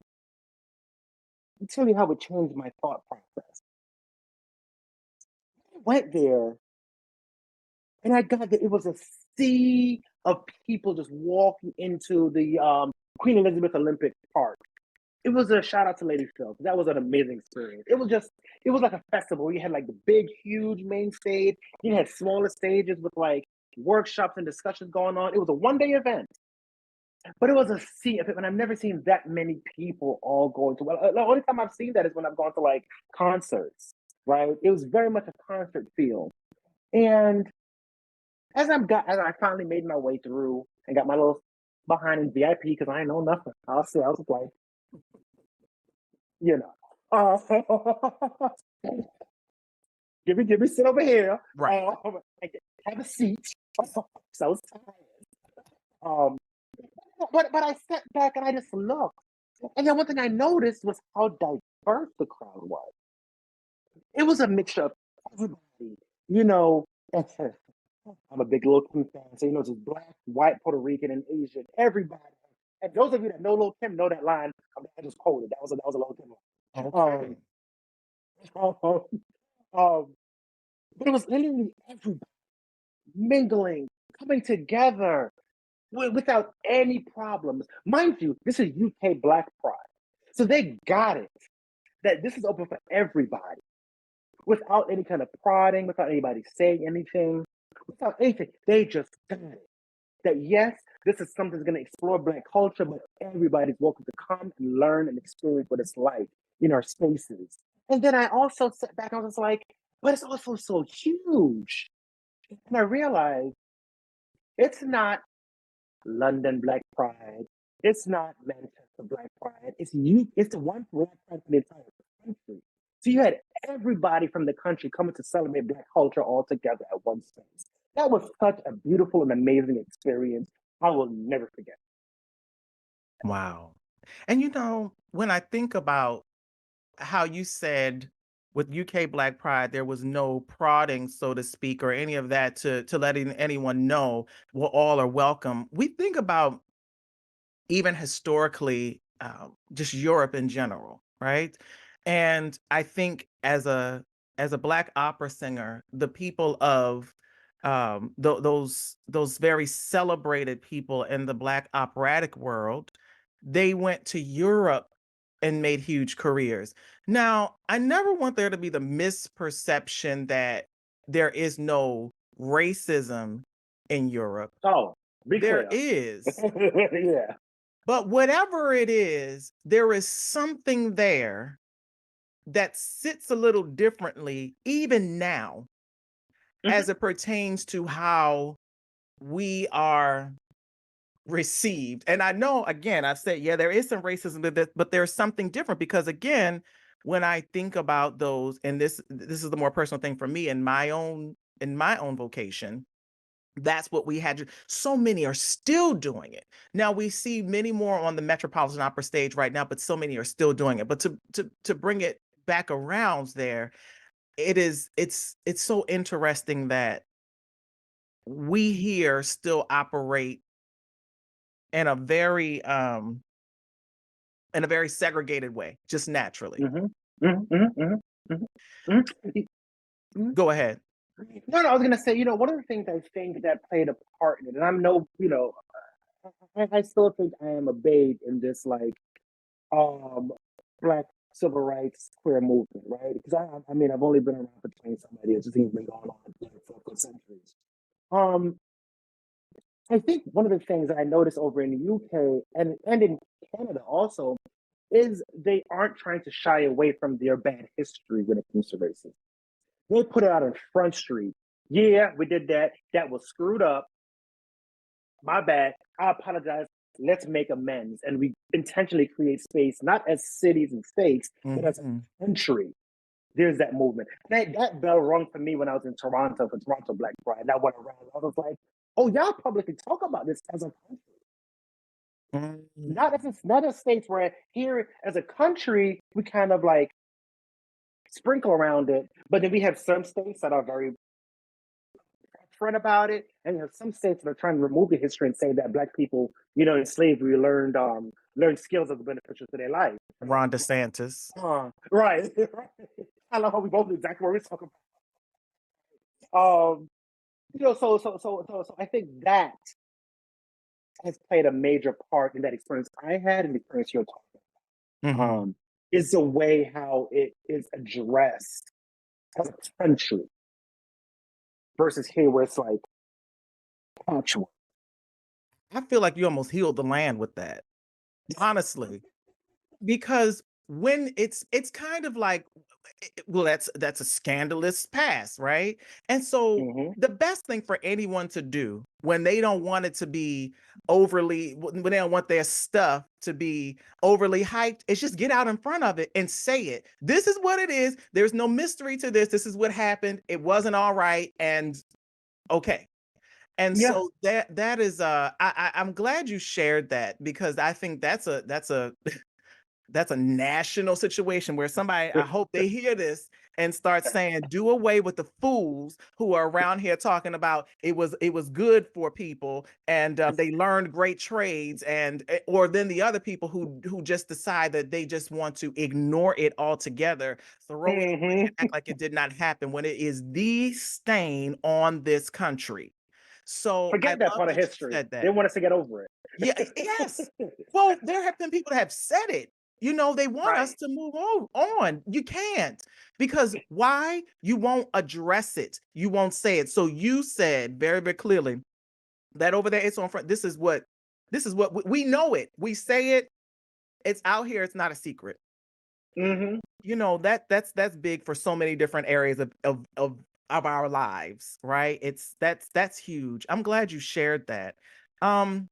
Speaker 3: I'll tell you how it changed my thought process. I went there and I got that it was a sea of people just walking into the Queen Elizabeth Olympic Park. It was a shout out to Lady Phil. That was an amazing experience. It was like a festival. You had like the big, huge main stage. You had smaller stages with like workshops and discussions going on. It was a 1 day event, but it was a sea of it. And I've never seen that many people all going to. Well, the only time I've seen that is when I've gone to like concerts, right? It was very much a concert feel. And as I finally made my way through and got my little behind in VIP because I know nothing. I was like, you know. give me sit over here.
Speaker 2: Right.
Speaker 3: And have a seat. So I was tired. Um, but I stepped back and I just looked. And then one thing I noticed was how diverse the crowd was. It was a mixture of everybody, you know. I'm a big Lil Kim fan, so just black, white, Puerto Rican, and Asian. Everybody. And those of you that know Lil Kim know that line. I just quoted. That was a Lil Kim line.
Speaker 2: Okay.
Speaker 3: Um, um, but it was literally everybody mingling, coming together without any problems. Mind you, this is UK Black Pride, so they got it that this is open for everybody without any kind of prodding, without anybody saying anything, without anything. They just got it. That yes, this is something that's going to explore Black culture, but everybody's welcome to come and learn and experience what it's like in our spaces. And then I also sat back and I was like, but it's also so huge. And I realized it's not London Black Pride. It's not Manchester Black Pride. It's the one Black Pride for the entire country. So you had everybody from the country coming to celebrate Black culture all together at one space. That was such a beautiful and amazing experience. I will never forget.
Speaker 2: Wow. And when I think about how you said with UK Black Pride, there was no prodding, so to speak, or any of that to letting anyone know well, all are welcome. We think about even historically, just Europe in general, right? And I think as a Black opera singer, the people of those very celebrated people in the Black operatic world, they went to Europe and made huge careers. Now, I never want there to be the misperception that there is no racism in Europe.
Speaker 3: Oh, be
Speaker 2: There
Speaker 3: clear.
Speaker 2: is.
Speaker 3: Yeah.
Speaker 2: But whatever it is, there is something there that sits a little differently, even now,
Speaker 3: Mhm.
Speaker 2: as it pertains to how we are received. And I know, again, I've said, yeah, there is some racism, but there's something different because, again, when I think about those, and this is the more personal thing for me in my own vocation, that's what we had. So many are still doing it. Now we see many more on the Metropolitan Opera stage right now, but so many are still doing it. But to bring it back around there, it's so interesting that we here still operate in a very segregated way, just naturally.
Speaker 3: Mhm. Mhm, mhm, mhm, mhm, mhm. Mhm.
Speaker 2: Go ahead.
Speaker 3: No, I was gonna say, one of the things I think that played a part in it, and I'm no, I still think I am a babe in this like um Black civil rights queer movement, right? Because I mean I've only been around for 20 somebody years. This thing's been going on for centuries. Um, I think one of the things that I noticed over in the UK and in Canada also is they aren't trying to shy away from their bad history when it comes to racism. They put it out on Front Street. Yeah, we did that. That was screwed up. My bad. I apologize. Let's make amends. And we intentionally create space, not as cities and states, but as
Speaker 2: Mhm.
Speaker 3: a country. There's that movement. That bell rung for me when I was in Toronto for Toronto Black Pride. And I went around. I was like, oh, y'all publicly talk about this as a country.
Speaker 2: Mhm.
Speaker 3: Not as states where here as a country, we kind of like sprinkle around it. But then we have some states that are very upfront about it, and you have some states that are trying to remove the history and say that Black people, in slavery learned skills that were beneficial to their life.
Speaker 2: Ron DeSantis.
Speaker 3: Right, right. I love how we both know exactly what we're talking about. So I think that has played a major part in that experience I had and the experience you're talking about.
Speaker 2: Mhm.
Speaker 3: Is the way how it is addressed as a country versus here where it's like patchwork.
Speaker 2: I feel like you almost healed the land with that, honestly, because when it's kind of like, well, that's a scandalous past, right? And so
Speaker 3: Hmm.
Speaker 2: the best thing for anyone to do when they don't want it to be overly, when they don't want their stuff to be overly hyped, is just get out in front of it and say it. This is what it is. There's no mystery to this. This is what happened. It wasn't all right, and okay. And
Speaker 3: Yeah.
Speaker 2: so that is I'm glad you shared that, because I think that's a that's a national situation where somebody, I hope they hear this and start saying, do away with the fools who are around here talking about it was good for people, and they learned great trades, and or then the other people who just decide that they just want to ignore it altogether, throw it away, and
Speaker 3: Hmm.
Speaker 2: act like it did not happen when it is the stain on this country. So I
Speaker 3: Forget that
Speaker 2: love
Speaker 3: part of
Speaker 2: that you
Speaker 3: history.
Speaker 2: said
Speaker 3: They
Speaker 2: that.
Speaker 3: want us to get over
Speaker 2: Yeah, yes. Well, there have been people that have said it. They want us
Speaker 3: Right.
Speaker 2: to move on. You can't. Because why? You won't address it. You won't say it. So you said very, very clearly that over there it's on front. This is what we know it. We say it. It's out here. It's not a secret.
Speaker 3: Hmm.
Speaker 2: That's big for so many different areas of our lives, right? That's huge. I'm glad you shared that. Um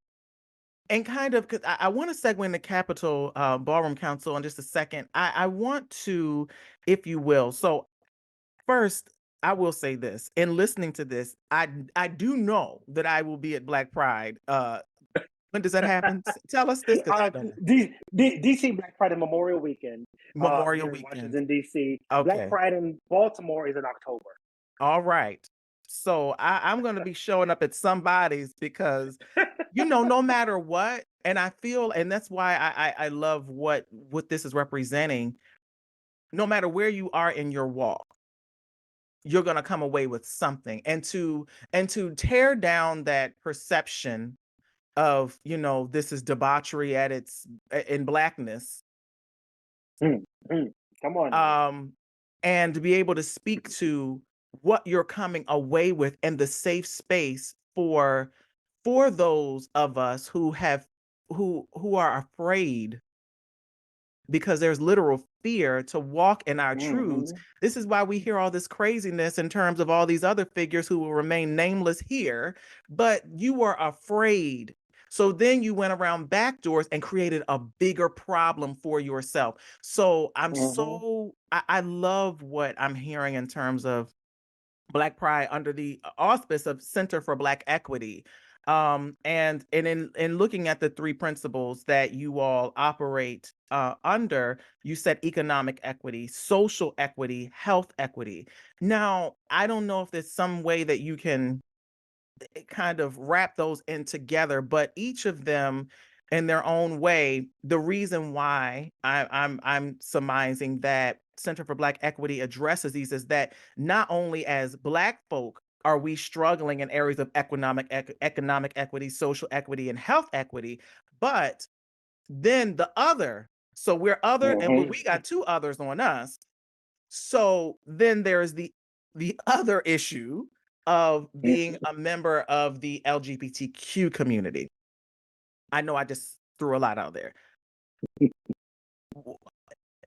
Speaker 2: and kind of, 'cause I want to segue into Capital Ballroom Council in just a second. I want to, if you will. So first, I will say this. In listening to this, I do know that I will be at Black Pride. When does that happen? Tell us this, because I don't know.
Speaker 3: DC Black Pride and Memorial Weekend
Speaker 2: Memorial
Speaker 3: here in
Speaker 2: Weekend.
Speaker 3: Washington, DC. Black
Speaker 2: Okay.
Speaker 3: Pride in Baltimore is in October.
Speaker 2: All right. So I'm going to be showing up at somebody's, because no matter what, and I feel, and that's why I love what this is representing. No matter where you are in your walk, you're going to come away with something, and to tear down that perception of, this is debauchery at its in blackness,
Speaker 3: Mm, mm. Come on now.
Speaker 2: um and to be able to speak to what you're coming away with, and the safe space for those of us who are afraid, because there's literal fear to walk in our truths.
Speaker 3: Hmm.
Speaker 2: This is why we hear all this craziness in terms of all these other figures who will remain nameless here, but you were afraid. So then you went around back doors and created a bigger problem for yourself. So
Speaker 3: Hmm.
Speaker 2: I love what I'm hearing in terms of Black Pride under the auspice of Center for Black Equity. And in looking at the three principles that you all operate under, you said economic equity, social equity, health equity. Now, I don't know if there's some way that you can kind of wrap those in together, but each of them in their own way, the reason why I'm surmising that Center for Black Equity addresses these is that not only as Black folk are we struggling in areas of economic equity, social equity, and health equity, but then the other. So we're other, and
Speaker 3: Hmm.
Speaker 2: we got two others on us. So then there's the other issue of being a member of the LGBTQ community. I know I just threw a lot out there. W-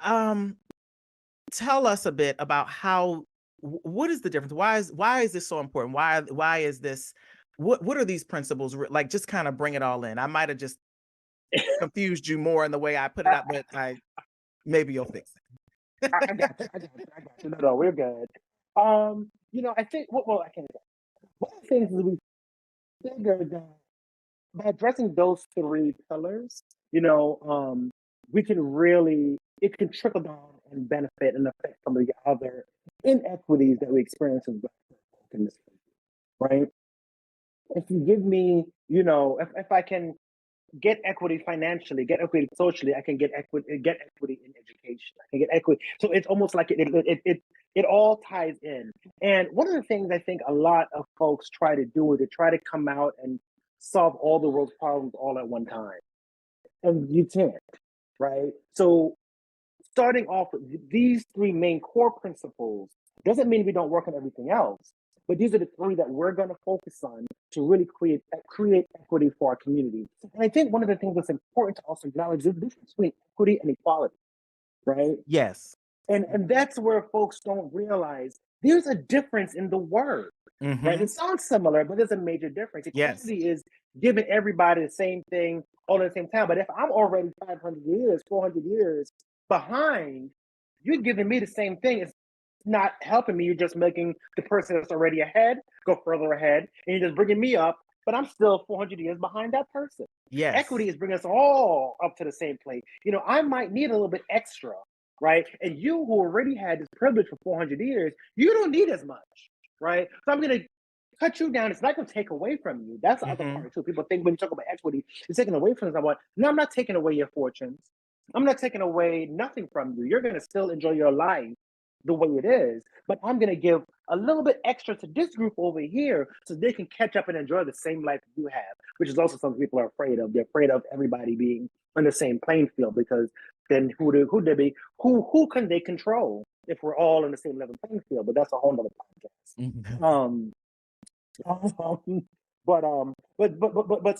Speaker 2: Um, Tell us a bit about how what is the difference? Why is this so important? Why is this, what are these principles like, just kind of bring it all in. I might have just confused you more in the way I put it out, but I maybe you'll fix
Speaker 3: I got you.
Speaker 2: it.
Speaker 3: I got you. I got you. No, no, we're good. I think well, I can't. One of the things is we figured that by addressing those three pillars, you know, we can really it can trickle down and benefit and affect some of the other inequities that we experience as Black folk in this country, right? If you give me, if I can get equity financially, get equity socially, I can get equity in education. I can get equity. So it's almost like it all ties in. And one of the things I think a lot of folks try to do is they try to come out and solve all the world's problems all at one time. And you can't, right? So starting off with these three main core principles doesn't mean we don't work on everything else. But these are the three that we're going to focus on to really create equity for our community. And I think one of the things that's important to also acknowledge is the difference between equity and equality. right?
Speaker 2: Yes.
Speaker 3: And that's where folks don't realize there's a difference in the word, right?
Speaker 2: Mm-hmm.
Speaker 3: It sounds similar, but there's a major difference.
Speaker 2: Yes.
Speaker 3: Equality is giving everybody the same thing all at the same time. But if I'm already 500 years, 400 years behind, you're giving me the same thing. It's not helping me. You're just making the person that's already ahead go further ahead, and you're just bringing me up, but I'm still 400 years behind that person.
Speaker 2: Yes.
Speaker 3: Equity is bringing us all up to the same place. You know, I might need a little bit extra, right? And you who already had this privilege for 400 years, you don't need as much, right? So I'm going to cut you down. It's not going to take away from you. That's the other
Speaker 2: Mm-hmm.
Speaker 3: part too. People think when you talk about equity, it's taking away from someone. No, I'm not taking away your fortunes. I'm not taking away nothing from you. You're going to still enjoy your life the way it is, but I'm going to give a little bit extra to this group over here so they can catch up and enjoy the same life you have, which is also something people are afraid of. They're afraid of everybody being on the same playing field because then who can they control if we're all on the same level playing field? But that's a whole other podcast.
Speaker 2: Mm-hmm.
Speaker 3: Um, but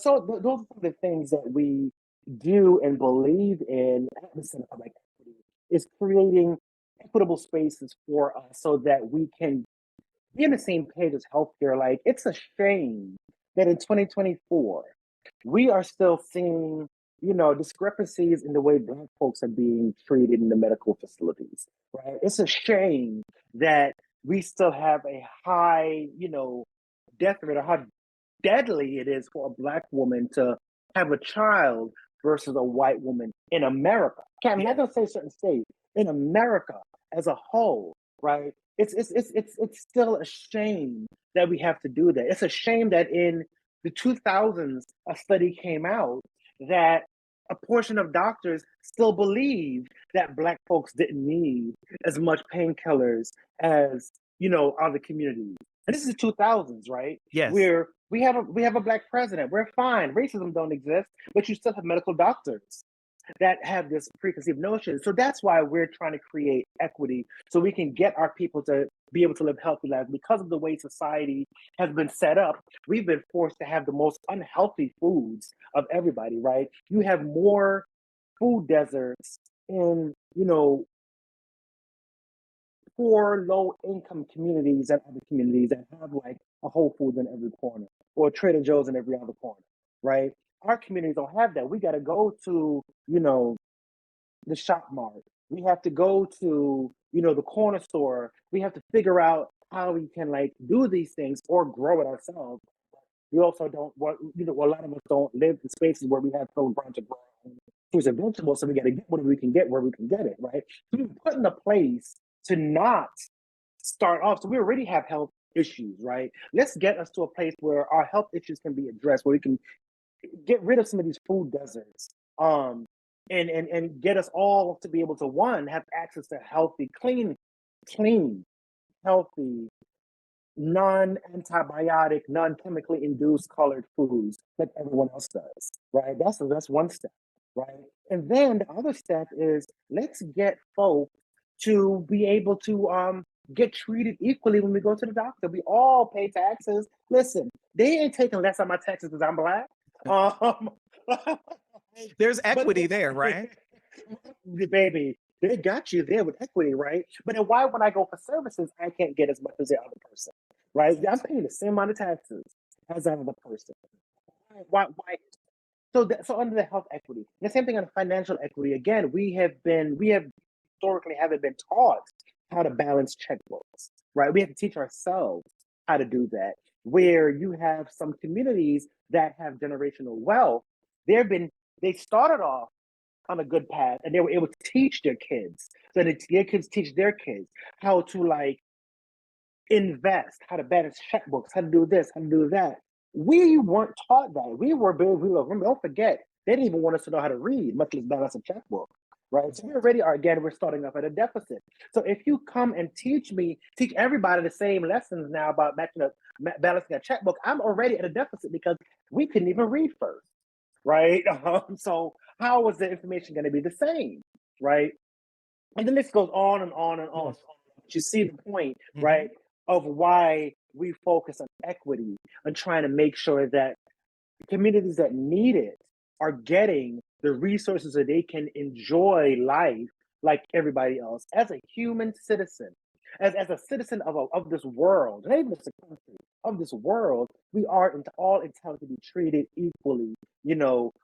Speaker 3: so those are the things that we do and believe in at the Center for Like Equity is creating equitable spaces for us so that we can be on the same page as healthcare. Like it's a shame that in 2024 we are still seeing, you know, discrepancies in the way Black folks are being treated in the medical facilities. Right? It's a shame that we still have a high, you know, death rate or how deadly it is for a Black woman to have a child versus a white woman in America. Okay, I'm not going to say certain states in America as a whole, right? It's still a shame that we have to do that. It's a shame that in the 2000s a study came out that a portion of doctors still believe that Black folks didn't need as much painkillers as, you know, other communities. And this is the 2000s, right?
Speaker 2: Yes.
Speaker 3: Where we have a Black president. We're fine. Racism don't exist, but you still have medical doctors that have this preconceived notion. So that's why we're trying to create equity so we can get our people to be able to live healthy lives. Because of the way society has been set up, we've been forced to have the most unhealthy foods of everybody, right? You have more food deserts in, you know, poor, low income communities and other communities that have like a Whole Foods in every corner or Trader Joe's in every other corner, right? Our communities don't have that. We got to go to, you know, the shop mart. We have to go to, you know, the corner store. We have to figure out how we can like do these things or grow it ourselves. We also don't want, you know, a lot of us don't live in spaces where we have full ground to grow fruits and vegetables. So we got to get what we can get where we can get it, right? So we put in a place to not start off. So we already have health issues, right? Let's get us to a place where our health issues can be addressed, where we can get rid of some of these food deserts. And get us all to be able to one have access to healthy, clean, healthy, non-antibiotic, non-chemically induced colored foods like everyone else does, right? That's one step, right? And then the other step is let's get folks to be able to get treated equally when we go to the doctor. We all pay taxes. Listen, they ain't taking less of my taxes because I'm Black. Um,
Speaker 2: There's equity
Speaker 3: but
Speaker 2: there, right?
Speaker 3: baby, they got you there with equity, right? But then why, when I go for services, I can't get as much as the other person, right? I'm paying the same amount of taxes as that other person. Why? So under the health equity, the same thing on financial equity. Again, we have historically haven't been taught how to balance checkbooks, right? We have to teach ourselves how to do that. Where you have some communities that have generational wealth, they started off on a good path and they were able to teach their kids so that their kids teach their kids how to like invest, how to balance checkbooks, how to do this, how to do that. We weren't taught that. Don't forget, they didn't even want us to know how to read, much less balance a checkbook. Right. So we already are, again, we're starting off at a deficit. So if you come and teach everybody the same lessons now about balancing a checkbook, I'm already at a deficit because we couldn't even read first. Right. So how is the information going to be the same? Right. And then this goes on and on and on. But you see the point, right, of why we focus on equity and trying to make sure that communities that need it are getting the resources so they can enjoy life like everybody else, as a human citizen, as a citizen of this world, not even just a country, of this world, we are all entitled to be treated equally,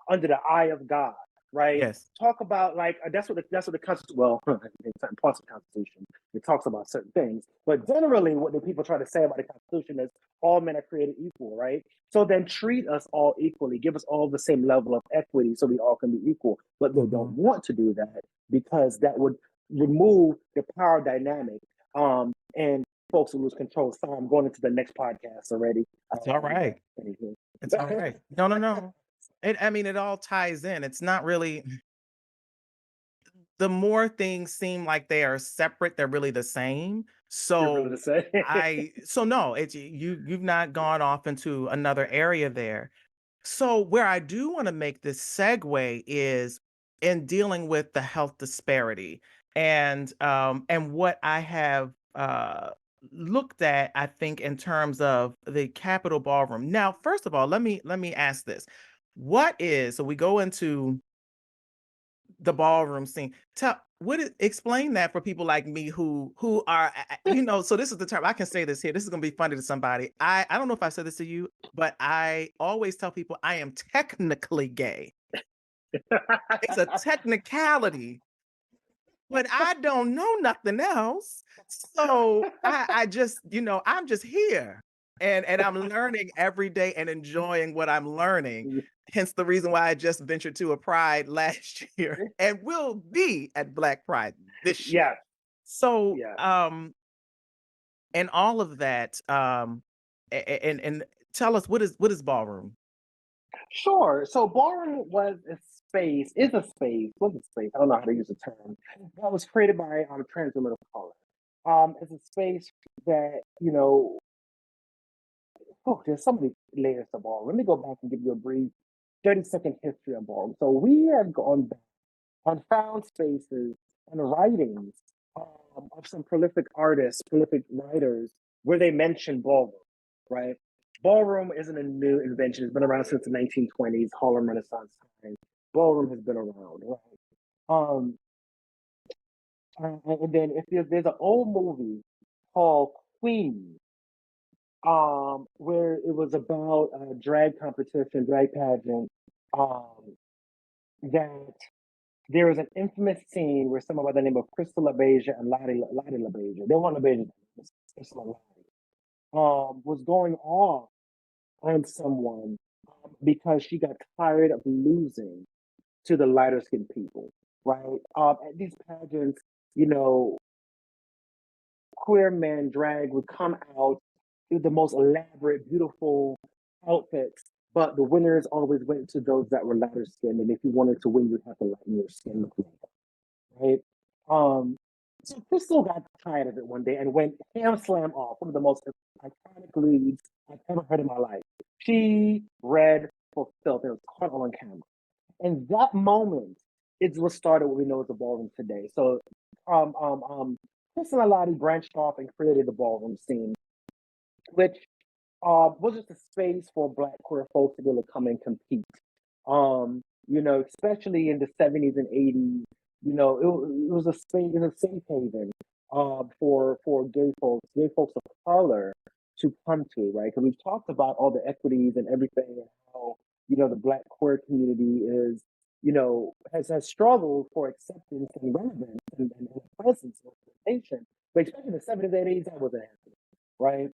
Speaker 3: under the eye of God, right?
Speaker 2: Yes.
Speaker 3: Talk about like that's what the Constitution. Well, in certain parts of the Constitution, it talks about certain things, but generally, what the people try to say about the Constitution is all men are created equal, right? So then treat us all equally, give us all the same level of equity, so we all can be equal. But they don't want to do that because that would remove the power dynamic, and folks will lose control. Sorry, I'm going into the next podcast already.
Speaker 2: It's all right.
Speaker 3: Anywho.
Speaker 2: It's all right. No, no, no. I mean, it all ties in. It's not really the more things seem like they are separate, they're really the same.
Speaker 3: You're really
Speaker 2: So
Speaker 3: the same.
Speaker 2: no, it's you've not gone off into another area there. So where I do want to make this segue is in dealing with the health disparity and what I have looked at, I think, in terms of the Capitol Ballroom. Now, first of all, let me ask this. What is so we go into the ballroom scene. Explain that for people like me who are so this is the term I can say this here. This is gonna be funny to somebody. I don't know if I said this to you, but I always tell people I am technically gay. It's a technicality, but I don't know nothing else. So I just, I'm just here. And I'm learning every day and enjoying what I'm learning. Hence the reason why I just ventured to a Pride last year and will be at Black Pride this year.
Speaker 3: Yeah,
Speaker 2: So
Speaker 3: yeah.
Speaker 2: and all of that, and tell us what is ballroom?
Speaker 3: Sure. So ballroom was a space, I don't know how to use the term, that was created by trans women of color. It's a space that, there's so many layers to ballroom. Let me go back and give you a brief 30-second history of ballroom. So we have gone back and found spaces and writings of some prolific artists, prolific writers, where they mention ballroom, right? Ballroom isn't a new invention. It's been around since the 1920s, Harlem Renaissance time. Ballroom has been around, right? Um, and then if there's an old movie called Queen, where it was about a drag competition, drag pageant, um, that there is an infamous scene where someone by the name of Crystal LaBeija and Lottie LaBeija, they weren't LaBeija, it was Crystal and Lottie, was going off on someone because she got tired of losing to the lighter skinned people, right? At these pageants, you know, queer men drag would come out with the most elaborate, beautiful outfits, but the winners always went to those that were lighter skinned. And if you wanted to win, you'd have to lighten your skin, right? Um, so Crystal got tired of it one day and went ham slam off, one of the most iconic leads I've ever heard in my life. She read for filth. It was caught on camera. And that moment is what started what we know as the ballroom today. So Crystal and Lottie branched off and created the ballroom scene, which was just a space for Black queer folks to be able to come and compete. Especially in the 70s and 80s, it was a space, it was a safe haven for gay folks of color to come to, right? Because we've talked about all the equities and everything and how, the Black queer community is, has struggled for acceptance and relevance and presence and representation. But especially in the 70s, 80s, that wasn't happening, right?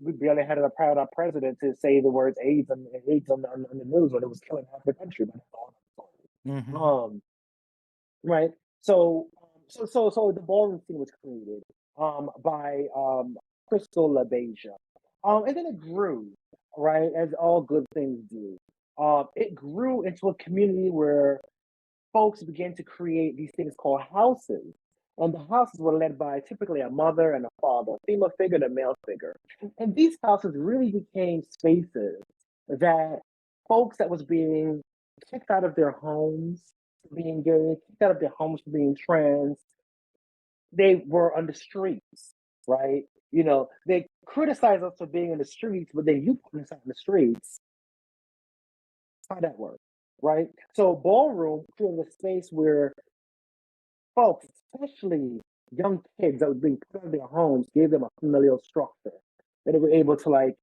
Speaker 3: We barely had a proud president to say the words AIDS on the news when it was killing half the country. But that's all I'm
Speaker 2: Mhm.
Speaker 3: sorry. Right. So the ballroom scene was created by Crystal LaBeija, and then it grew, right, as all good things do. It grew into a community where folks began to create these things called houses. And the houses were led by typically a mother and a father, a female figure and a male figure. And these houses really became spaces that folks that was being kicked out of their homes for being gay, kicked out of their homes for being trans, they were on the streets, right? They criticize us for being in the streets, but then you put us out in the streets. How that work, right? So ballroom created a space where folks, especially young kids that were being put out of their homes, gave them a familial structure. That they were able to like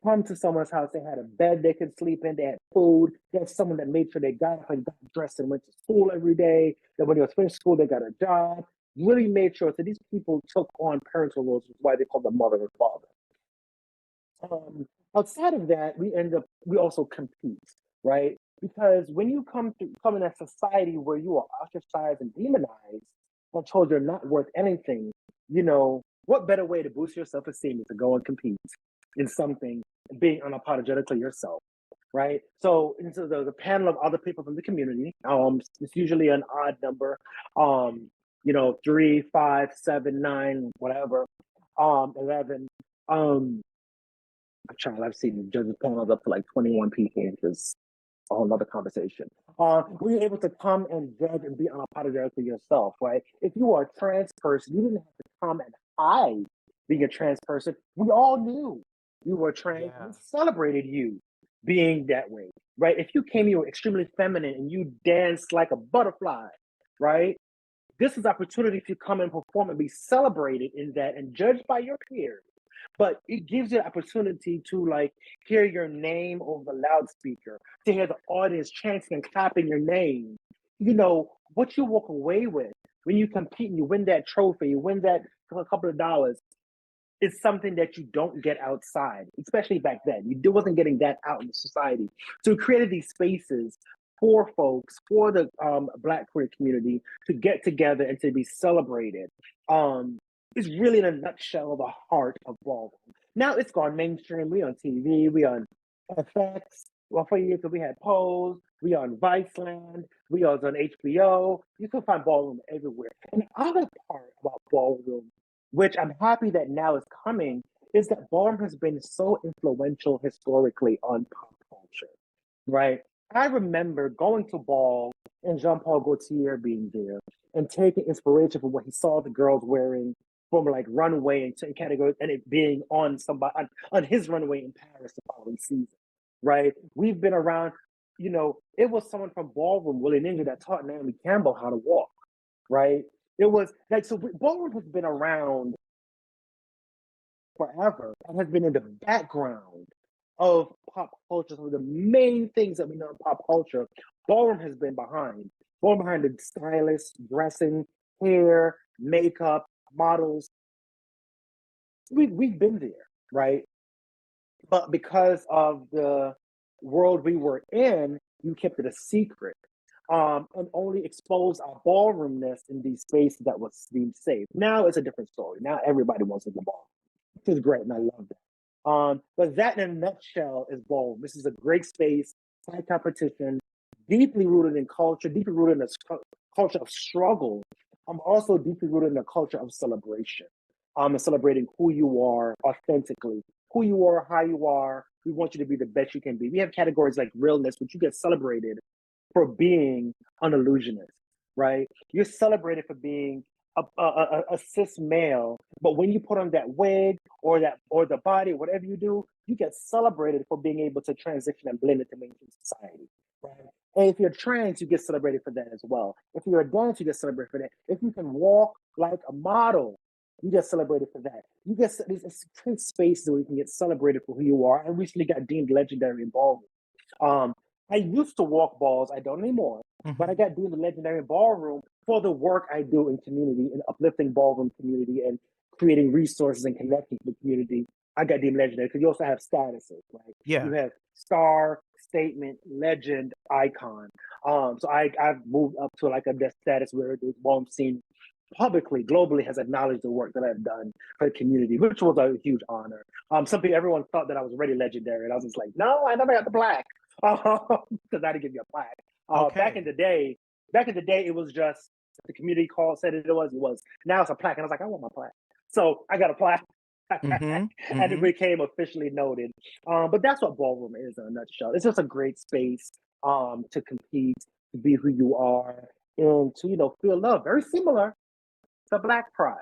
Speaker 3: come to someone's house. They had a bed they could sleep in. They had food. They had someone that made sure they got up and got dressed and went to school every day. That when they was finished school, they got a job. Really made sure. So these people took on parental roles, which is why they call them mother and father. Um, Outside of that, we also compete, right? Because when you come in a society where you are ostracized and demonized and told you're not worth anything, what better way to boost your self-esteem is to go and compete in something and being unapologetically yourself, right? So into the panel of other people from the community, it's usually an odd number, 3, 5, 7, 9, whatever, 11. Um, Child, I've seen judges panels up to like 21 people, which is a whole nother conversation. Were you able to come and judge and be unapologetically yourself, right? If you are a trans person, you didn't have to come and hide being a trans person. We all knew you were trans.
Speaker 2: Yeah.
Speaker 3: We celebrated you being that way, right? If you came, you were extremely feminine and you danced like a butterfly, right? This is opportunity to come and perform and be celebrated in that and judged by your peers, but it gives you an opportunity to like hear your name over the loudspeaker, to hear the audience chanting and clapping your name. What you walk away with when you compete and you win that trophy, you win that for a couple of dollars, is something that you don't get outside, especially back then. You wasn't getting that out in society. So we created these spaces for folks, for the Black queer community to get together and to be celebrated. Is really in a nutshell the heart of ballroom. Now it's gone mainstream. We on TV, we on FX. Well, for years we had Pose, we on Viceland, we was on HBO. You can find ballroom everywhere. And the other part about ballroom, which I'm happy that now is coming, is that ballroom has been so influential historically on pop culture, right? I remember going to ball and Jean Paul Gaultier being there and taking inspiration from what he saw the girls wearing from like runway and certain categories and it being on somebody on his runway in Paris the following season, right? We've been around, it was someone from Ballroom, Willie Ninja, that taught Naomi Campbell how to walk, right? It was like, so Ballroom has been around forever and has been in the background of pop culture. Some of the main things that we know in pop culture, Ballroom has been behind. Ballroom behind the stylists, dressing, hair, makeup, models. We've been there, right? But because of the world we were in, you kept it a secret. And only exposed our ballroomness in these spaces that was deemed safe. Now it's a different story. Now everybody wants to the ball, which is great, and I love that. But that in a nutshell is ballroom. This is a great space, high competition, deeply rooted in culture, deeply rooted in a culture of struggle. I'm also deeply rooted in a culture of celebration. And celebrating who you are authentically, who you are, how you are. We want you to be the best you can be. We have categories like realness, which you get celebrated for being an illusionist, right? You're celebrated for being a cis male, but when you put on that wig or the body, whatever you do, you get celebrated for being able to transition and blend into mainstream society, right? And if you're trans, you get celebrated for that as well. If you're a dancer, you get celebrated for that. If you can walk like a model, you get celebrated for that. You get these spaces where you can get celebrated for who you are. I recently got deemed legendary in ballroom. I used to walk balls. I don't anymore. But I got deemed a legendary ballroom for the work I do in community and uplifting ballroom community and creating resources and connecting to the community. I got deemed legendary because you also have statuses, right?
Speaker 2: Yeah.
Speaker 3: You have star, statement, legend, icon. So I've moved up to like a status where the ballroom scene publicly, globally has acknowledged the work that I've done for the community, which was a huge honor. Everyone thought that I was already legendary, and I was just like, no, I never got the plaque because I didn't give you a plaque. Back in the day, it was just the community call said it was. Now it's a plaque, and I was like, I want my plaque, so I got a plaque. And it became officially noted. But that's what ballroom is in a nutshell. It's just a great space to compete, to be who you are, and to feel love. Very similar to Black Pride.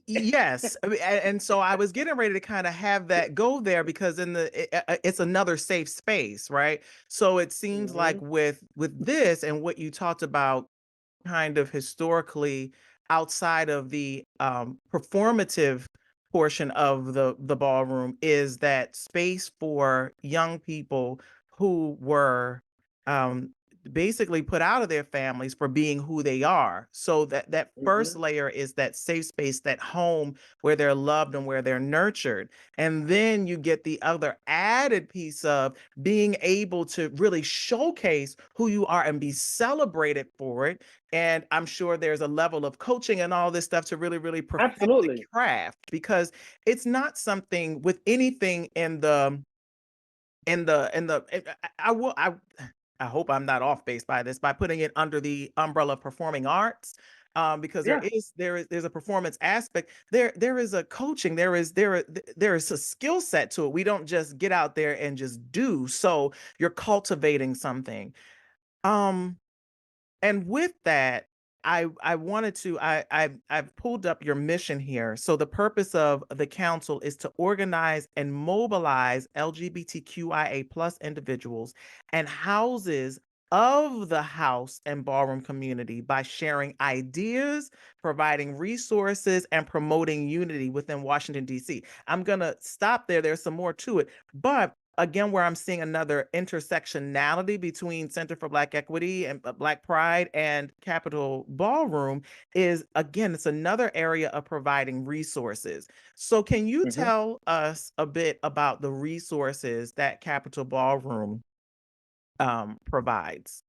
Speaker 2: Yes. I mean, and so I was getting ready to kind of have that go there because it's another safe space, right? So it seems like
Speaker 3: Mhm.
Speaker 2: with this and what you talked about kind of historically outside of the performative portion of the ballroom is that space for young people who were um, basically put out of their families for being who they are. So that first
Speaker 3: Hmm.
Speaker 2: layer is that safe space, that home where they're loved and where they're nurtured. And then you get the other added piece of being able to really showcase who you are and be celebrated for it. And I'm sure there's a level of coaching and all this stuff to really, really perfect the
Speaker 3: Absolutely.
Speaker 2: craft, because it's not something with anything I will I hope I'm not off base by this by putting it under the umbrella of performing arts. Because
Speaker 3: Yeah.
Speaker 2: there's a performance aspect. There is a coaching. There is a skill set to it. We don't just get out there and just do. So you're cultivating something. Um, and with that, I wanted to I've pulled up your mission here. So the purpose of the council is to organize and mobilize LGBTQIA plus individuals and houses of the house and ballroom community by sharing ideas, providing resources, and promoting unity within Washington, D.C. I'm gonna stop there. There's some more to it, but again, where I'm seeing another intersectionality between Center for Black Equity and Black Pride and Capitol Ballroom is, again, it's another area of providing resources. So can you
Speaker 3: Hmm.
Speaker 2: tell us a bit about the resources that Capitol Ballroom provides?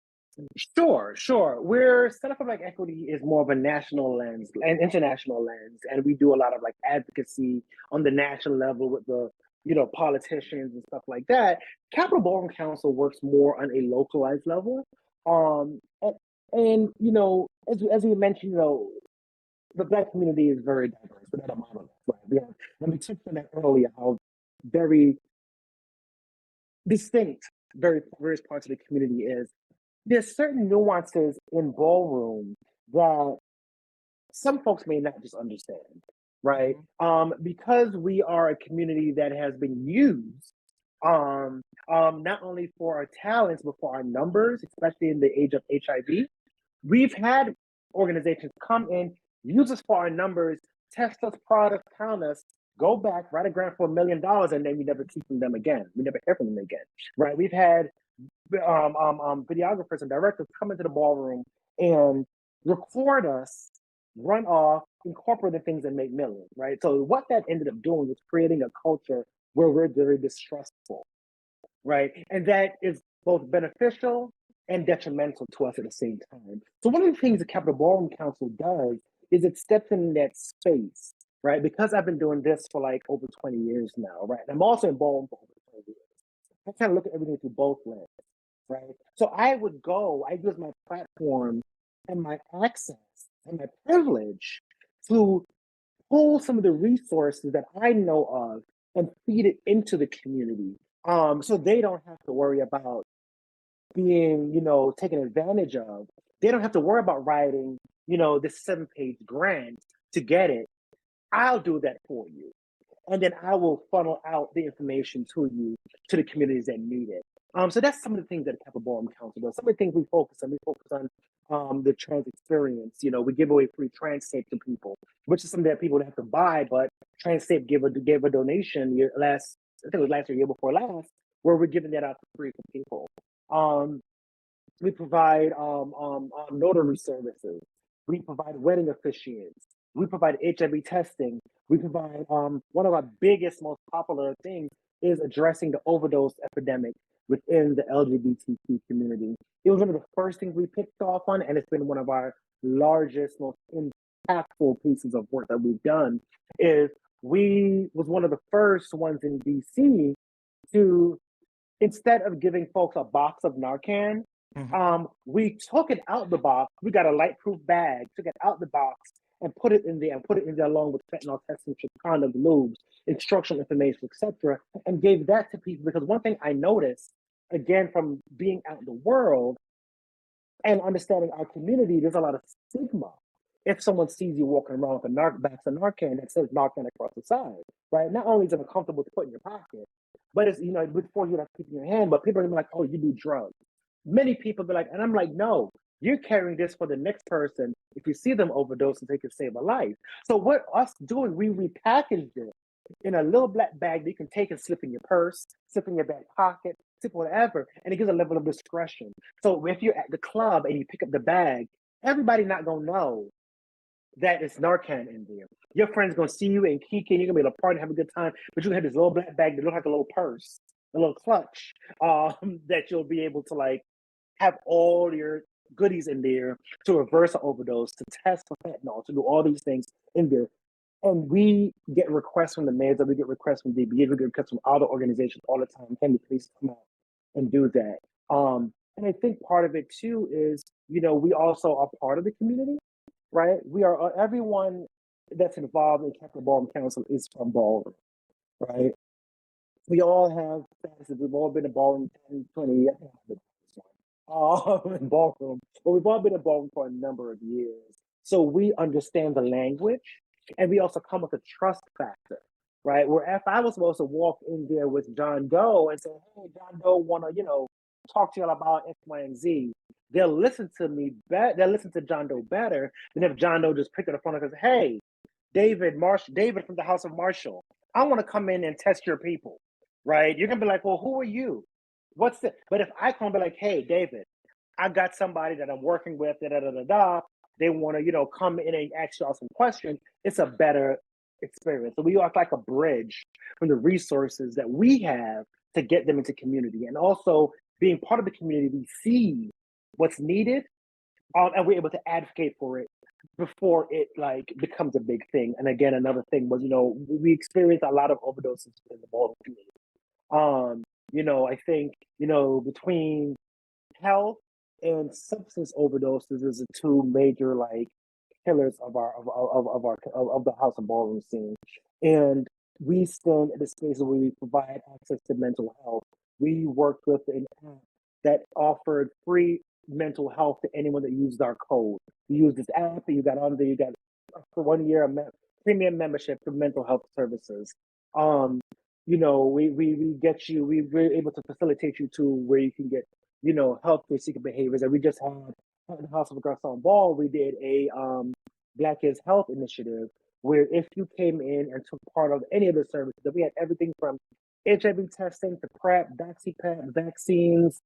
Speaker 3: Sure, sure. We're Center for Black Equity is more of a national lens and international lens, and we do a lot of like advocacy on the national level with the politicians and stuff like that. Capital Ballroom Council works more on a localized level, and, as we mentioned, the Black community is very diverse, but not a monolith. Right? And we touched on that earlier, how very distinct various parts of the community is. There's certain nuances in ballroom that some folks may not just understand, right?
Speaker 2: Mhm.
Speaker 3: Because we are a community that has been used not only for our talents but for our numbers, especially in the age of HIV. We've had organizations come in, use us for our numbers, test us, prod us, count us, go back, write a grant for $1 million, and then we never see from them again. We never hear from them again, right? We've had videographers and directors come into the ballroom and record us, run off, incorporate the things and make millions, right? So what that ended up doing was creating a culture where we're very distrustful, right? And that is both beneficial and detrimental to us at the same time. So one of the things the Capital Ballroom Council does is it steps in that space, right? Because I've been doing this for like over 20 years now, right? And I'm also in ballroom for over 20 years. I kind of look at everything through both lenses, right? So I use my platform and my access and my privilege to pull some of the resources that I know of and feed it into the community. So they don't have to worry about being, taken advantage of. They don't have to worry about writing, this 7-page grant to get it. I'll do that for you, and then I will funnel out the information to you, to the communities that need it. So that's some of the things that the Capital Ballroom Council does. Some of the things we focus on. We focus on the trans experience. We give away free trans tape to people, which is something that people have to buy. But Trans Tape gave a donation I think it was last year before last, where we're giving that out for free for people. Um, we provide notary services. We provide wedding officiants. We provide HIV testing. We provide one of our biggest, most popular things is addressing the overdose epidemic within the LGBTQ community. It was one of the first things we picked off on, and it's been one of our largest, most impactful pieces of work that we've done. Is we was one of the first ones in DC to, instead of giving folks a box of Narcan,
Speaker 2: Mhm.
Speaker 3: we took it out the box. We got a light-proof bag, took it out the box, and put it in there, along with fentanyl testing, condoms, lubes, instructional information, etc., and gave that to people. Because one thing I noticed, again, from being out in the world and understanding our community, there's a lot of stigma. If someone sees you walking around with a box of Narcan that says Narcan across the side, right? Not only is it uncomfortable to put in your pocket, but it's, before you have to keep in your hand, but people are gonna be like, oh, you do drugs. Many people be like, and I'm like, no, You're carrying this for the next person. If you see them overdose, and they can save a life. So what us doing, we repackaged it in a little black bag that you can take and slip in your purse, slip in your back pocket, slip whatever, and it gives a level of discretion. So if you're at the club and you pick up the bag, everybody not gonna know that it's Narcan in there. Your friend's gonna see you and kiki, and you're gonna be able to party, have a good time, but you have this little black bag that looks like a little purse, a little clutch, that you'll be able to like have all your goodies in there to reverse an overdose, to test for fentanyl, to do all these things in there. And we get requests from the meds, we get requests from DBA, we get requests from other organizations all the time. Can you please come out and do that? And I think part of it too is, we also are part of the community, right? We are everyone that's involved in Capital Ballroom Council is from Ballroom, right? We all have statuses. We've all been in Ballroom 10, 20 years. In Ballroom, but we've all been in Ballroom for a number of years. So we understand the language, and we also come with a trust factor, right? Where if I was supposed to walk in there with John Doe and say, "Hey, John Doe, want to talk to you about X, Y, and Z," they'll listen to me better. They'll listen to John Doe better than if John Doe just picked up the phone and goes, "Hey, David from the House of Marshall, I want to come in and test your people," right? You're gonna be like, "Well, who are you? What's the?" But if I come and be like, "Hey, David, I got somebody that I'm working with, da da da da da. They want to, come in and ask y'all some questions," it's a better experience. So we act like a bridge from the resources that we have to get them into community, and also being part of the community, we see what's needed, and we're able to advocate for it before it like becomes a big thing. And again, another thing was, we experience a lot of overdoses in the Baltimore community. I think, between health and substance overdoses is the two major like pillars of the house and ballroom scene. And we stand at a space where we provide access to mental health. We worked with an app that offered free mental health to anyone that used our code. You use this app, and you got on there, you got for 1 year premium membership for mental health services. We get you, we're able to facilitate you to where you can get, health for seeking behaviors. And we just had at the House of Garcon Ball, we did a Black is Health initiative where if you came in and took part of any of the services, that we had everything from HIV testing to PrEP, DoxyPAP, vaccines,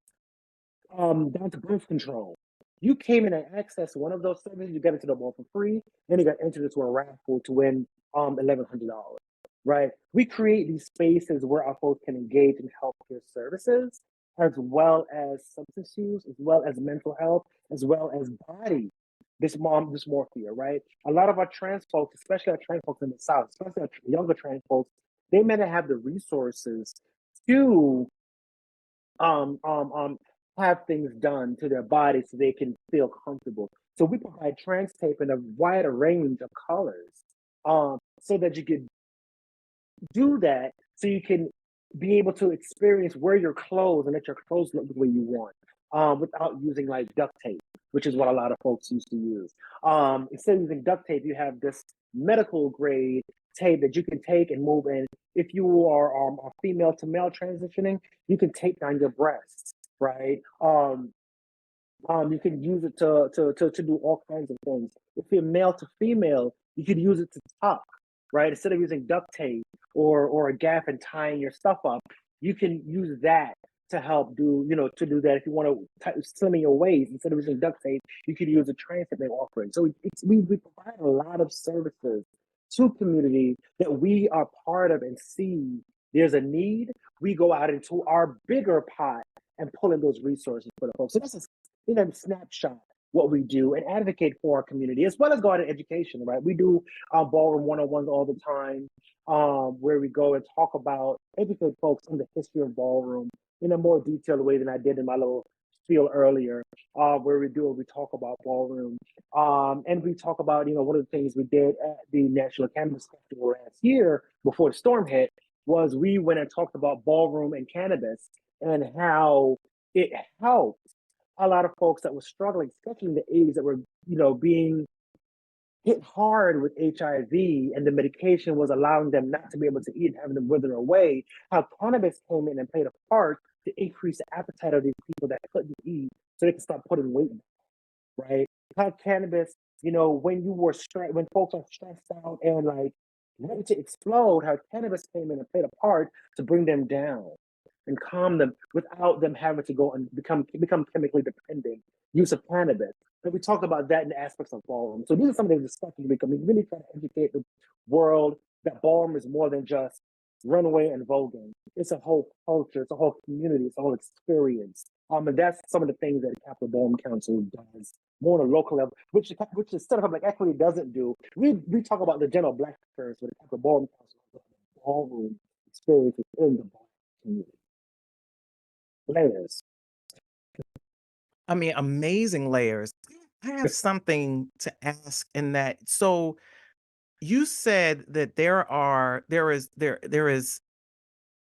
Speaker 3: down to birth control. You came in and accessed one of those services, you got into the ball for free, and you got entered into a raffle to win $1,100. Right? We create these spaces where our folks can engage in healthcare services, as well as substance use, as well as mental health, as well as body dysmorphia, right? A lot of our trans folks, especially our trans folks in the South, especially our younger trans folks, they may not have the resources to have things done to their bodies so they can feel comfortable. So we provide trans tape in a wide range of colors, so that you can do that, so you can be able to experience wear your clothes and let your clothes look the way you want, without using like duct tape, which is what a lot of folks used to use. Instead of using duct tape, you have this medical grade tape that you can take and move in. If you are a female to male transitioning, you can tape down your breasts, right? You can use it to do all kinds of things. If you're male to female, you could use it to tuck, right? Instead of using duct tape or a gaff and tying your stuff up, you can use that to help to do that. If you want to slim your waist, instead of using duct tape, you could use a transit they offering. So we provide a lot of services to community that we are part of and see there's a need. We go out into our bigger pot and pull in those resources for the folks. So this is snapshot what we do and advocate for our community, as well as go out in education, right? We do ballroom one-on-ones all the time, where we go and talk about, educate folks on the history of ballroom in a more detailed way than I did in my little spiel earlier, where we talk about ballroom. And we talk about, one of the things we did at the National Cannabis Festival last year before the storm hit was we went and talked about ballroom and cannabis and how it helped a lot of folks that were struggling, especially in the 80s, that were, being hit hard with HIV, and the medication was allowing them not to be able to eat and having them wither away. How cannabis came in and played a part to increase the appetite of these people that couldn't eat so they could start putting weight. right? How cannabis, when when folks are stressed out and like ready to explode, how cannabis came in and played a part to bring them down and calm them without them having to go and become chemically dependent. Use of cannabis. And we talk about that in the aspects of ballroom. So these are some of the discussions we can really try to educate the world that ballroom is more than just runway and voguing. It's a whole culture, it's a whole community, it's a whole experience. And that's some of the things that the Capital Ballroom Council does more on a local level, which instead of like actually doesn't do. We talk about the general black experience, but the Capital Ballroom Council has a ballroom experience within the black community. Layers.
Speaker 2: I mean, amazing layers. I have something to ask in that. So you said that there is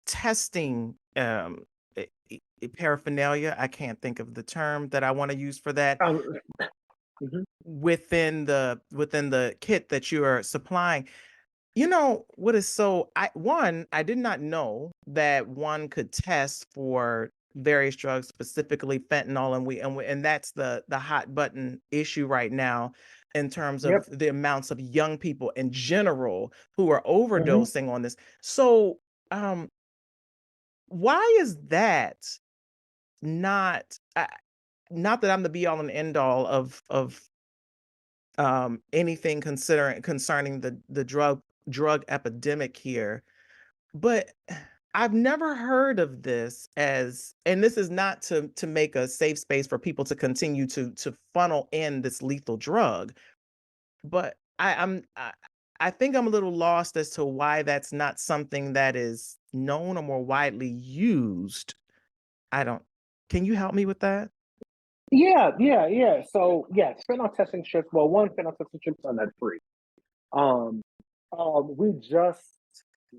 Speaker 2: testing paraphernalia. I can't think of the term that I want to use for that
Speaker 3: Um, mhm.
Speaker 2: within the kit that you are supplying. You know what is so I did not know that one could test for various drugs, specifically fentanyl, and that's the hot button issue right now in terms of
Speaker 3: Yep.
Speaker 2: the amounts of young people in general who are
Speaker 3: Hmm.
Speaker 2: overdosing on this. So, um, why is that not not that I'm the be all and end all of anything concerning the drug epidemic here. But I've never heard of this as, and this is not to make a safe space for people to continue to funnel in this lethal drug, but I think I'm a little lost as to why that's not something that is known or more widely used. I don't Can you help me with that?
Speaker 3: Yeah, yeah, yeah. So yes, fentanyl testing strips. Well, one fentanyl testing strips are not free. Um, we just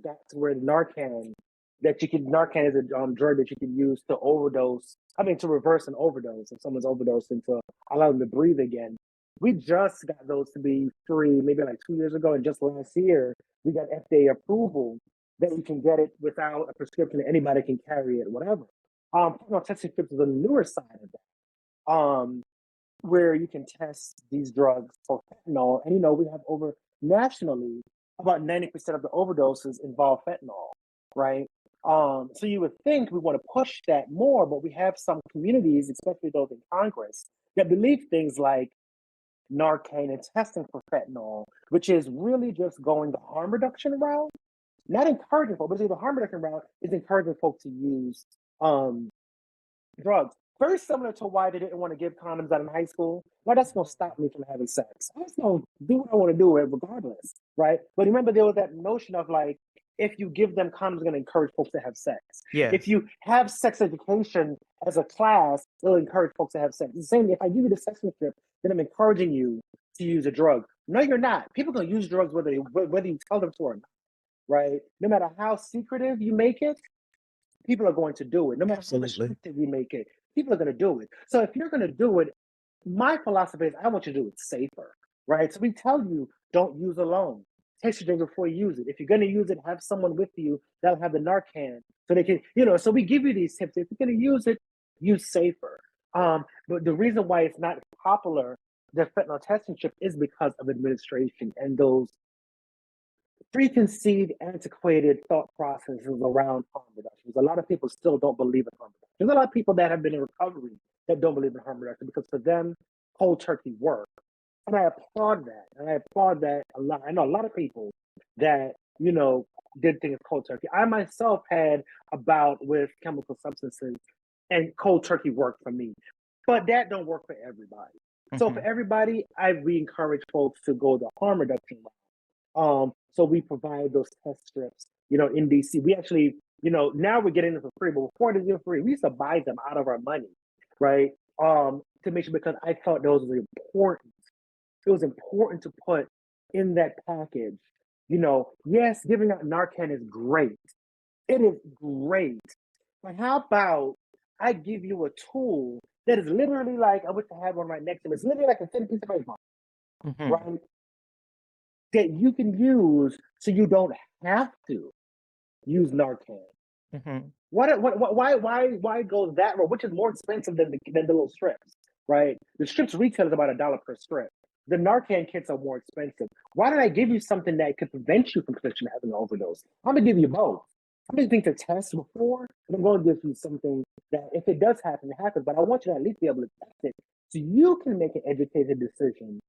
Speaker 3: got to where Narcan is a drug that you can use to overdose. I mean, to reverse an overdose if someone's overdosed and to allow them to breathe again. We just got those to be free maybe like 2 years ago, and just last year we got FDA approval that you can get it without a prescription. Anybody can carry it, whatever. Testing strips is a newer side of that. Where you can test these drugs for fentanyl. And we have over nationally about 90% of the overdoses involve fentanyl, right? So you would think we want to push that more, but we have some communities, especially those in Congress, that believe things like Narcan and testing for fentanyl, which is really just going the harm reduction route, not encouraging folks, but the harm reduction route is encouraging folks to use um, drugs. Very similar to why they didn't want to give condoms out in high school. Well, that's going to stop me from having sex. I'm just going to do what I want to do regardless, right? But remember, there was that notion of like, if you give them condoms, it's going to encourage folks to have sex. If
Speaker 2: Yes.
Speaker 3: you have sex education as a class, it'll encourage folks to have sex. It's the same, if I give you the sex strip, then I'm encouraging you to use a drug. No, you're not. People are going to use drugs whether you tell them to or not, right? No matter how secretive you make it, people are going to do it. No matter how
Speaker 2: Absolutely.
Speaker 3: restrictive we make it, people are going to do it. So if you're going to do it, my philosophy is I want you to do it safer, right? So we tell you don't use alone. Taste your drink before you use it. If you're going to use it, have someone with you that'll have the Narcan so they can, so we give you these tips. If you're going to use it, use safer. But the reason why it's not popular, the fentanyl testing chip, is because of administration and those preconceived, antiquated thought processes around harm reduction. A lot of people still don't believe in harm reduction. There's a lot of people that have been in recovery that don't believe in harm reduction because for them, cold turkey works. And I applaud that. And I applaud that a lot. I know a lot of people that, did things cold turkey. I myself had a bout with chemical substances and cold turkey worked for me. But that don't work for everybody. So for
Speaker 2: Mhm.
Speaker 3: everybody, we encourage folks to go the harm reduction route. So we provide those test strips, in DC. We actually, now we're getting them for free, but before they were free, we used to buy them out of our money, right? To make sure, because I thought those were important. It was important to put in that package. Yes, giving out Narcan is great. It is great. But how about I give you a tool that is literally like, I wish I had one right next to me. It's literally like a thin piece of paper,
Speaker 2: Mhm.
Speaker 3: right? That you can use so you don't have to use Narcan.
Speaker 2: Mhm.
Speaker 3: Why go that road, which is more expensive than the little strips? right? The strips retail is about $1 per strip. The Narcan kits are more expensive. Why did I give you something that could prevent you from potentially having an overdose? I'm gonna give you both. I'm gonna think to test before, and I'm gonna give you something that if it does happen, it happens. But I want you to at least be able to test it so you can make an educated decision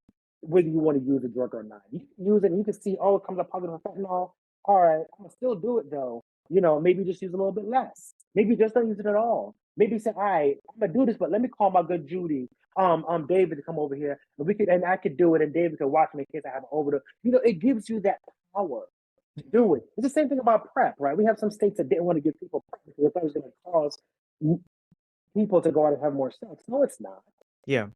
Speaker 3: whether you want to use a drug or not. You can use it and you can see, oh, it comes up positive for fentanyl. All right, I'm gonna still do it though. Maybe just use a little bit less. Maybe just don't use it at all. Maybe say, all right, I'm gonna do this, but let me call my good Judy, David to come over here, and I could do it, and David could watch me in case I have an overdose. It gives you that power to do it. It's the same thing about PrEP, right? We have some states that didn't want to give people PrEP because they thought it was going to cause people to go out and have more sex. No, it's not.
Speaker 2: Yeah.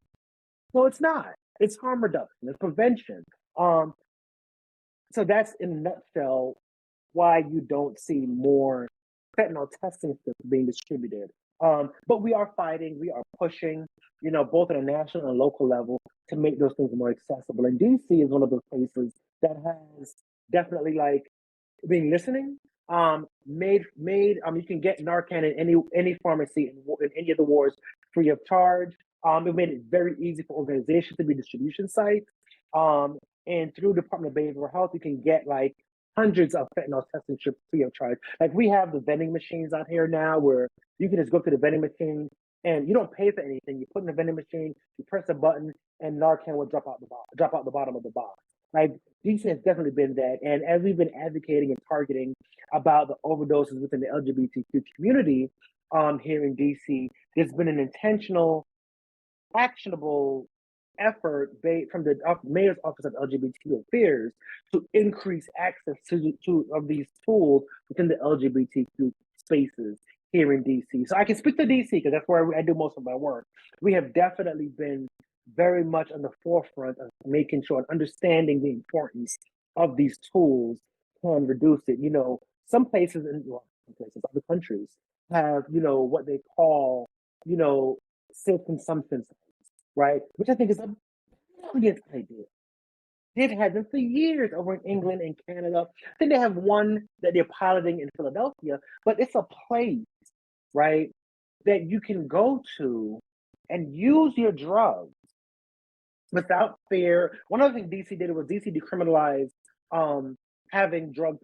Speaker 3: No, it's not. It's harm reduction. It's prevention. So that's in a nutshell why you don't see more fentanyl testing stuff being distributed. But we are fighting, we are pushing, both at a national and local level to make those things more accessible. And DC is one of those places that has definitely been listening. You can get Narcan in any pharmacy in any of the wards free of charge. It made it very easy for organizations to be distribution sites. And through Department of Behavioral Health, you can get hundreds of fentanyl testing strips free of charge. We have the vending machines out here now where you can just go to the vending machine and you don't pay for anything. You put in the vending machine, you press a button, and Narcan will drop out the bottom of the box. DC has definitely been that. And as we've been advocating and targeting about the overdoses within the LGBTQ community here in DC, there's been an intentional, actionable effort from the Mayor's Office of LGBT Affairs to increase access to these tools within the LGBTQ spaces here in DC. So I can speak to DC because that's where I do most of my work. We have definitely been very much on the forefront of making sure and understanding the importance of these tools can reduce it. Some places other countries have, what they call, safe consumption sites, right? Which I think is a brilliant idea. They've had them for years over in England and Canada. I think they have one that they're piloting in Philadelphia, but it's a place, right, that you can go to and use your drugs without fear. One other thing DC did was DC decriminalized having drug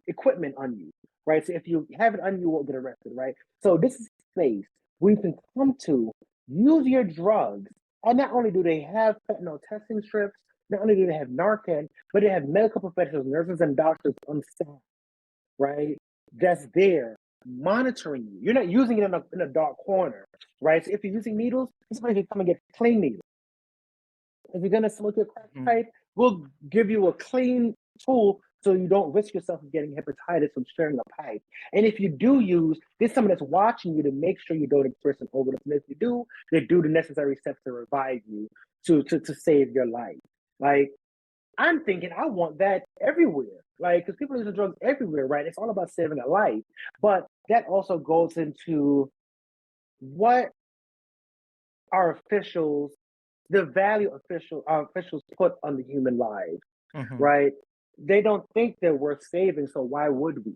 Speaker 3: equipment on you, right? So if you have it on you, you won't get arrested, right? So this is a space where you can come to use your drugs. And not only do they have fentanyl testing strips, not only do they have Narcan, but they have medical professionals, nurses, and doctors on staff, right? That's there monitoring you. You're not using it in a dark corner, right? So if you're using needles, somebody can come and get clean needles. If you're gonna smoke your crack pipe, we'll give you a clean tool so you don't risk yourself of getting hepatitis from sharing a pipe. And if you do use, there's someone that's watching you to make sure you don't experience an overdose. And if you do, they do the necessary steps to revive you to save your life. I'm thinking I want that everywhere, because people use drugs everywhere, right? It's all about saving a life. But that also goes into what our officials, the value our officials put on the human lives, right? They don't think they're worth saving, so why would we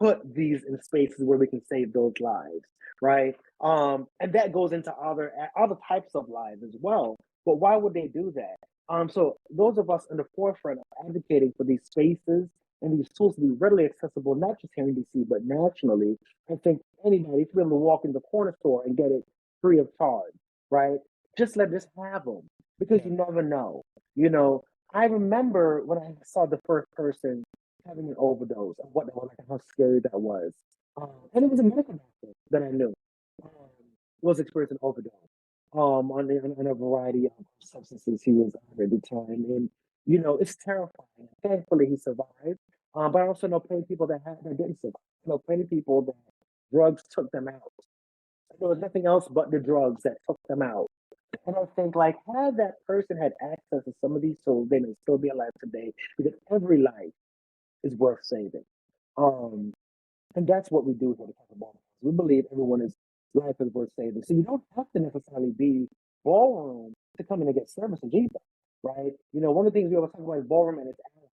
Speaker 3: put these in spaces where we can save those lives, right? And that goes into other types of lives as well. But why would they do that? So those of us in the forefront of advocating for these spaces and these tools to be readily accessible, not just here in DC, but nationally, I think anybody should be able to walk in the corner store and get it free of charge, right? Just have them because you never know. I remember when I saw the first person having an overdose and what how scary that was. And it was a medical doctor that I knew was experiencing overdose on a variety of substances he was on at the time. And, it's terrifying. Thankfully, he survived. But I also know plenty of people that didn't survive. I know plenty of people that drugs took them out. There was nothing else but the drugs that took them out. And I think, had that person had access to some of these tools, they may still be alive today because every life is worth saving. And that's what we do here at the Ballroom. We believe everyone's life is worth saving. So you don't have to necessarily be Ballroom to come in and get services either, right? One of the things we always talk about is Ballroom and its allies.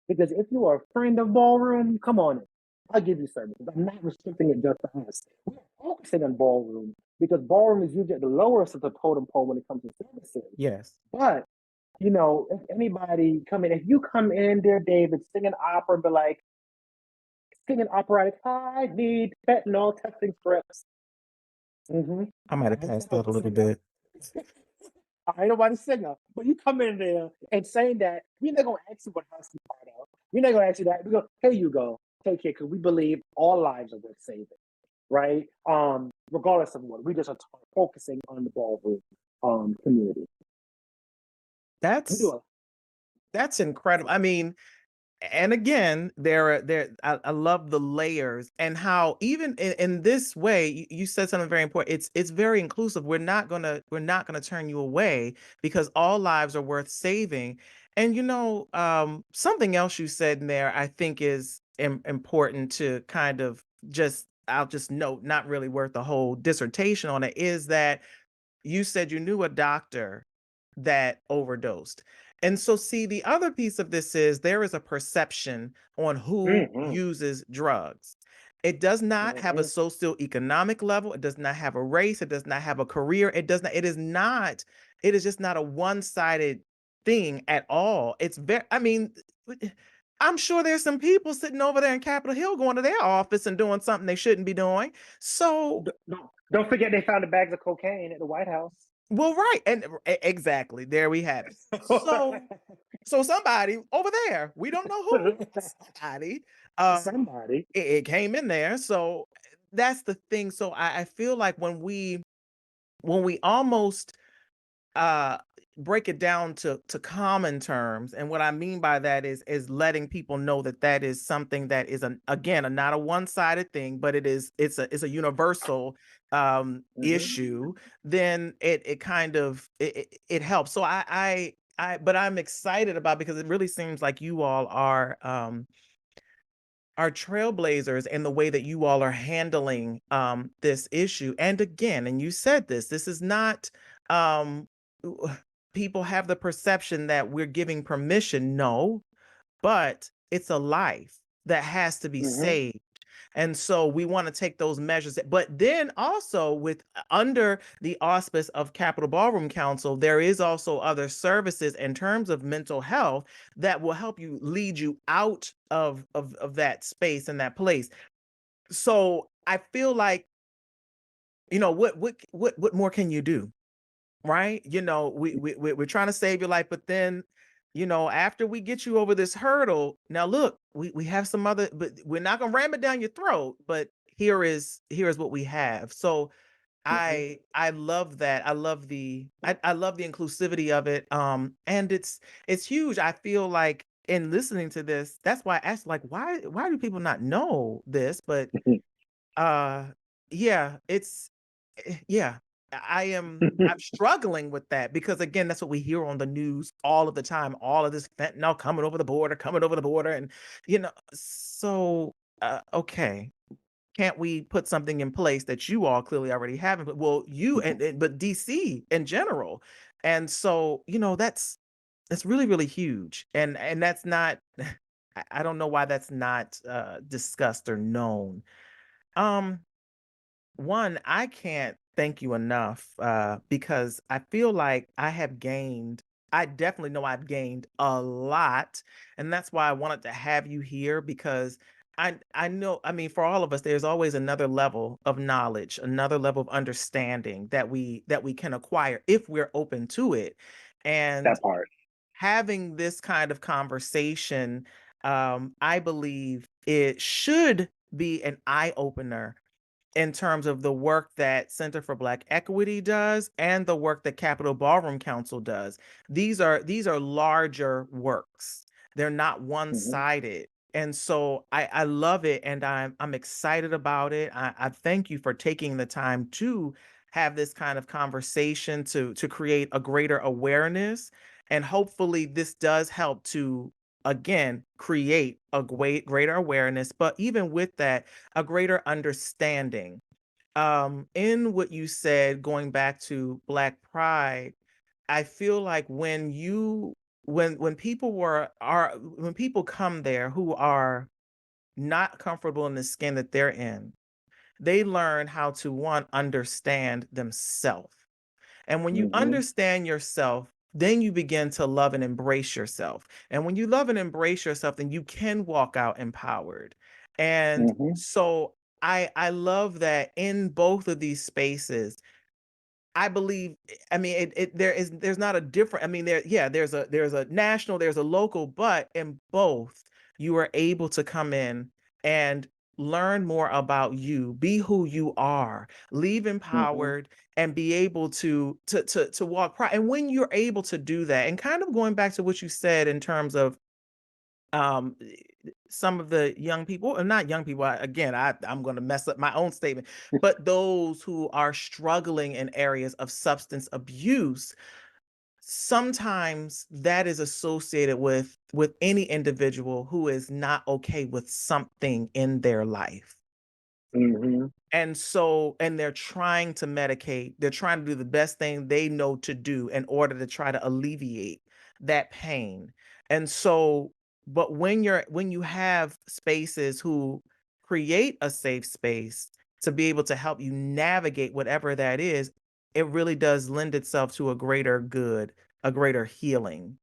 Speaker 3: Because if you are a friend of Ballroom, come on in. I'll give you services. I'm not restricting it just to us. We're focusing on ballroom because ballroom is usually at the lowest of the totem pole when it comes to services.
Speaker 2: Yes.
Speaker 3: But if anybody come in, if you come in there, David, singing opera and be like, singing operatic, I need fentanyl testing strips. Mm-hmm.
Speaker 2: I might have passed out a little bit.
Speaker 3: I ain't nobody singer, but you come in there and saying that, we're not gonna ask you what house you part of. We're not gonna ask you that. We go, here you go, take care, because we believe all lives are worth saving, right? Regardless of what, we just are focusing on the ballroom community. We do
Speaker 2: That's
Speaker 3: a
Speaker 2: that's incredible. I mean, and again, I love the layers and how even in this way, you said something very important. It's very inclusive. We're not gonna turn you away because all lives are worth saving. And something else you said in there I think is important to kind of just I'll just note, not really worth the whole dissertation on it, is that you said you knew a doctor that overdosed. And so, see, the other piece of this is there is a perception on who
Speaker 3: mm-hmm,
Speaker 2: uses drugs. It does not have a
Speaker 3: mm-hmm.
Speaker 2: socioeconomic level. It does not have a race. It does not have a career. It is just not a one-sided thing at all. It's very, I mean, I'm sure there's some people sitting over there in Capitol Hill going to their office and doing something they shouldn't be doing. So,
Speaker 3: Don't forget they found the bags of cocaine at the White House.
Speaker 2: well, right, and exactly, there we have it. So somebody over there, we don't know who, somebody, um,
Speaker 3: Somebody.
Speaker 2: it came in there. So that's the thing. So I feel like when we almost uh break it down to common terms, and what I mean by that is letting people know that that is something that is not a one-sided thing, but it's a universal
Speaker 3: Mm-hmm.
Speaker 2: issue. Then it kind of it helps. So but I'm excited about, because it really seems like you all are trailblazers in the way that you all are handling this issue. And again, and you said this is not um people have the perception that we're giving permission. No, but it's a life that has to be
Speaker 3: Mm-hmm.
Speaker 2: saved. And so we want to take those measures. But then also, with under the auspice of Capital Ballroom Council, there is also other services in terms of mental health that will help you lead you out of that space and that place. So I feel like, what more can you do? Right? We're trying to save your life, but then, after we get you over this hurdle, now look, we have some other, but we're not gonna ram it down your throat. But here is what we have. So
Speaker 3: Mm-hmm.
Speaker 2: I love that. I love the inclusivity of it. And it's huge. I feel like in listening to this, that's why I asked, like, why do people not know this? But uh, yeah, yeah. I'm struggling with that because, again, that's what we hear on the news all of the time. All of this fentanyl coming over the border, and so okay, can't we put something in place that you all clearly already have? But well, you but DC in general, and so that's really really huge, and that's not. I don't know why that's not discussed or known. Um, One, I can't thank you enough because I feel like I definitely know I've gained a lot. And that's why I wanted to have you here, because I know, I mean, for all of us, there's always another level of knowledge, another level of understanding that we can acquire if we're open to it. And
Speaker 3: That part.
Speaker 2: having this kind of conversation, I believe it should be an eye opener in terms of the work that Center for Black Equity does and the work that Capital Ballroom Council does. These are larger works. They're not
Speaker 3: Mm-hmm.
Speaker 2: one-sided. And so I love it, and I'm excited about it. I thank you for taking the time to have this kind of conversation to create a greater awareness. And hopefully this does help to again create a greater awareness, but even with that, a greater understanding. In what you said, going back to Black Pride, I feel like when people come there who are not comfortable in the skin that they're in, they learn how to, one, understand themselves. And when you
Speaker 3: Mm-hmm.
Speaker 2: understand yourself, then you begin to love and embrace yourself. And when you love and embrace yourself, then you can walk out empowered. And
Speaker 3: Mm-hmm.
Speaker 2: so I love that in both of these spaces, I believe, I mean, there's not a different, I mean, there's a national, there's a local, but in both, you are able to come in and learn more about you, be who you are, leave
Speaker 3: Mm-hmm.
Speaker 2: empowered, and be able to walk proud. And when you're able to do that, and kind of going back to what you said in terms of um some of the young people, or not young people, again, I'm going to mess up my own statement, but those who are struggling in areas of substance abuse, sometimes that is associated with any individual who is not okay with something in their life.
Speaker 3: Mm-hmm.
Speaker 2: And so, and they're trying to medicate, they're trying to do the best thing they know to do in order to try to alleviate that pain. And so, but when you have spaces who create a safe space to be able to help you navigate whatever that is, it really does lend itself to a greater good, a greater healing.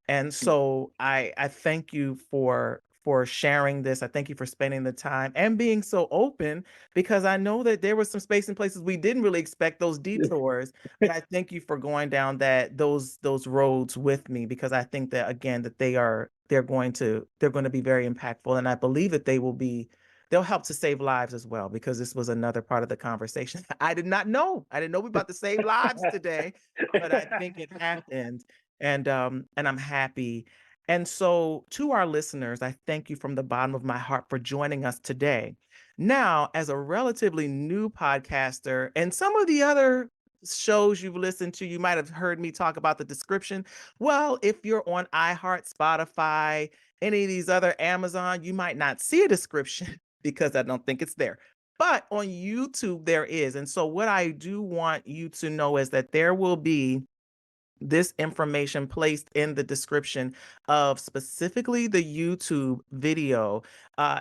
Speaker 2: And so I thank you for sharing this. I thank you for spending the time and being so open, because I know that there was some space and places we didn't really expect those detours. But I thank you for going down those roads with me, because I think that, again, that they're going to be very impactful, and I believe that they'll help to save lives as well, because this was another part of the conversation. I did not know. I didn't know we were about to save lives today, but I think it happened, and I'm happy. And so, to our listeners, I thank you from the bottom of my heart for joining us today. Now, as a relatively new podcaster, and some of the other shows you've listened to, you might have heard me talk about the description. Well, if you're on iHeart, Spotify, any of these other Amazon, you might not see a description because I don't think it's there. But on YouTube, there is. And so, what I do want you to know is that there will be this information placed in the description of specifically the YouTube video.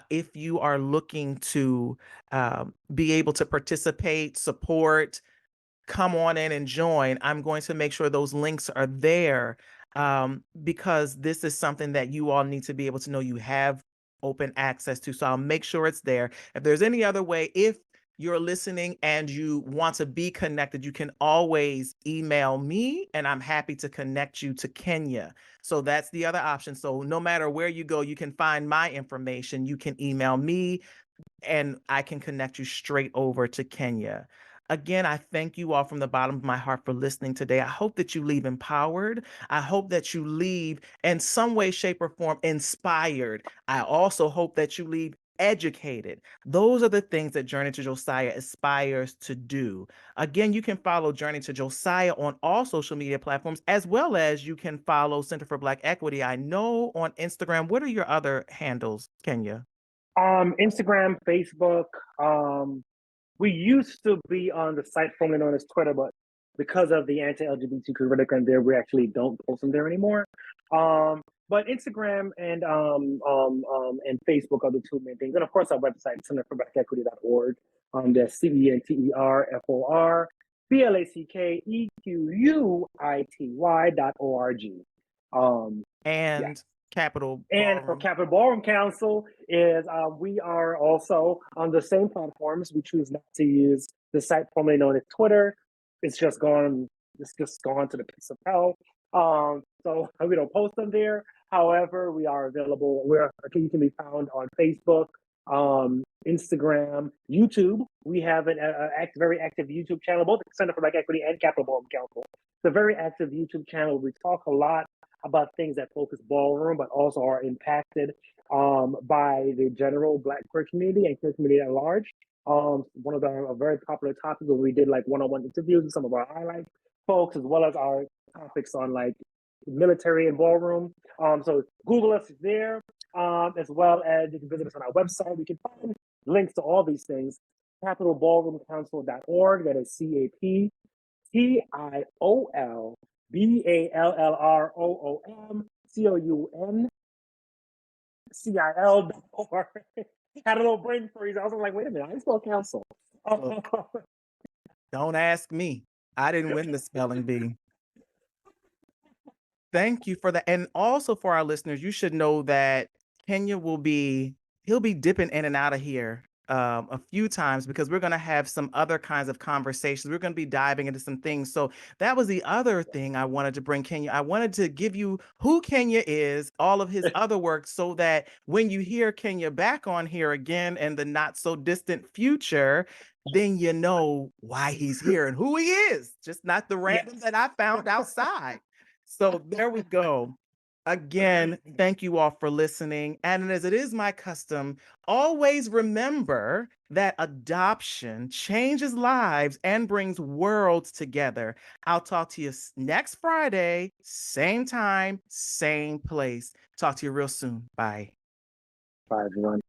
Speaker 2: If you are looking to be able to participate, support, come on in and join, I'm going to make sure those links are there, because this is something that you all need to be able to know you have open access to. So I'll make sure it's there. If there's any other way, if you're listening and you want to be connected, you can always email me and I'm happy to connect you to Kenya. So that's the other option. So no matter where you go, you can find my information. You can email me and I can connect you straight over to Kenya. Again, I thank you all from the bottom of my heart for listening today. I hope that you leave empowered. I hope that you leave in some way, shape, or form inspired. I also hope that you leave educated. Those are the things that Journey to Josiah aspires to do. Again, you can follow Journey to Josiah on all social media platforms, as well as you can follow Center for Black Equity. I know on Instagram. What are your other handles, Kenya?
Speaker 3: Instagram, Facebook. We used to be on the site formerly known as Twitter, but because of the anti-LGBTQ rhetoric on there, we actually don't post them there anymore. But Instagram and Facebook are the two main things, and of course our website, centerforbackequity.org. That's CenterForBlackEquityBlackEquity.org. Yeah.
Speaker 2: And Capital
Speaker 3: And for
Speaker 2: Ballroom.
Speaker 3: Capital Ballroom Council is we are also on the same platforms. We choose not to use the site formerly known as Twitter. It's just gone. It's just gone to the pits of hell. So we don't post them there. However, we are available. You can be found on Facebook, Instagram, YouTube. We have a very active YouTube channel, both the Center for Black Equity and Capital Ballroom Council. It's a very active YouTube channel. We talk a lot about things that focus ballroom, but also are impacted by the general Black queer community and queer community at large. One of a very popular topics where we did like one-on-one interviews with some of our highlight folks, as well as our topics on like military and ballroom. So Google us there, as well as you can visit us on our website. You can find links to all these things. CapitalBallroomCouncil.org. That is CapitalBallroom CIL. Had a little brain freeze. I was like, wait a minute, I spell council.
Speaker 2: Look, don't ask me. I didn't win the spelling bee. Thank you for that. And also for our listeners, you should know that Kenya he'll be dipping in and out of here a few times because we're going to have some other kinds of conversations. We're going to be diving into some things. So that was the other thing I wanted to bring Kenya. I wanted to give you who Kenya is, all of his other work, so that when you hear Kenya back on here again in the not so distant future, then you know why he's here and who he is, just not the random
Speaker 3: Yes.
Speaker 2: that I found outside. So there we go. Again, thank you all for listening. And as it is my custom, always remember that adoption changes lives and brings worlds together. I'll talk to you next Friday, same time, same place. Talk to you real soon. Bye.
Speaker 3: Bye, everyone.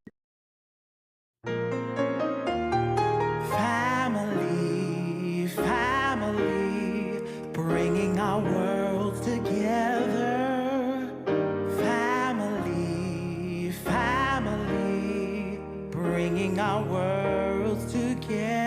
Speaker 1: Family, family, bringing our worlds together. Family, family, bringing our worlds together.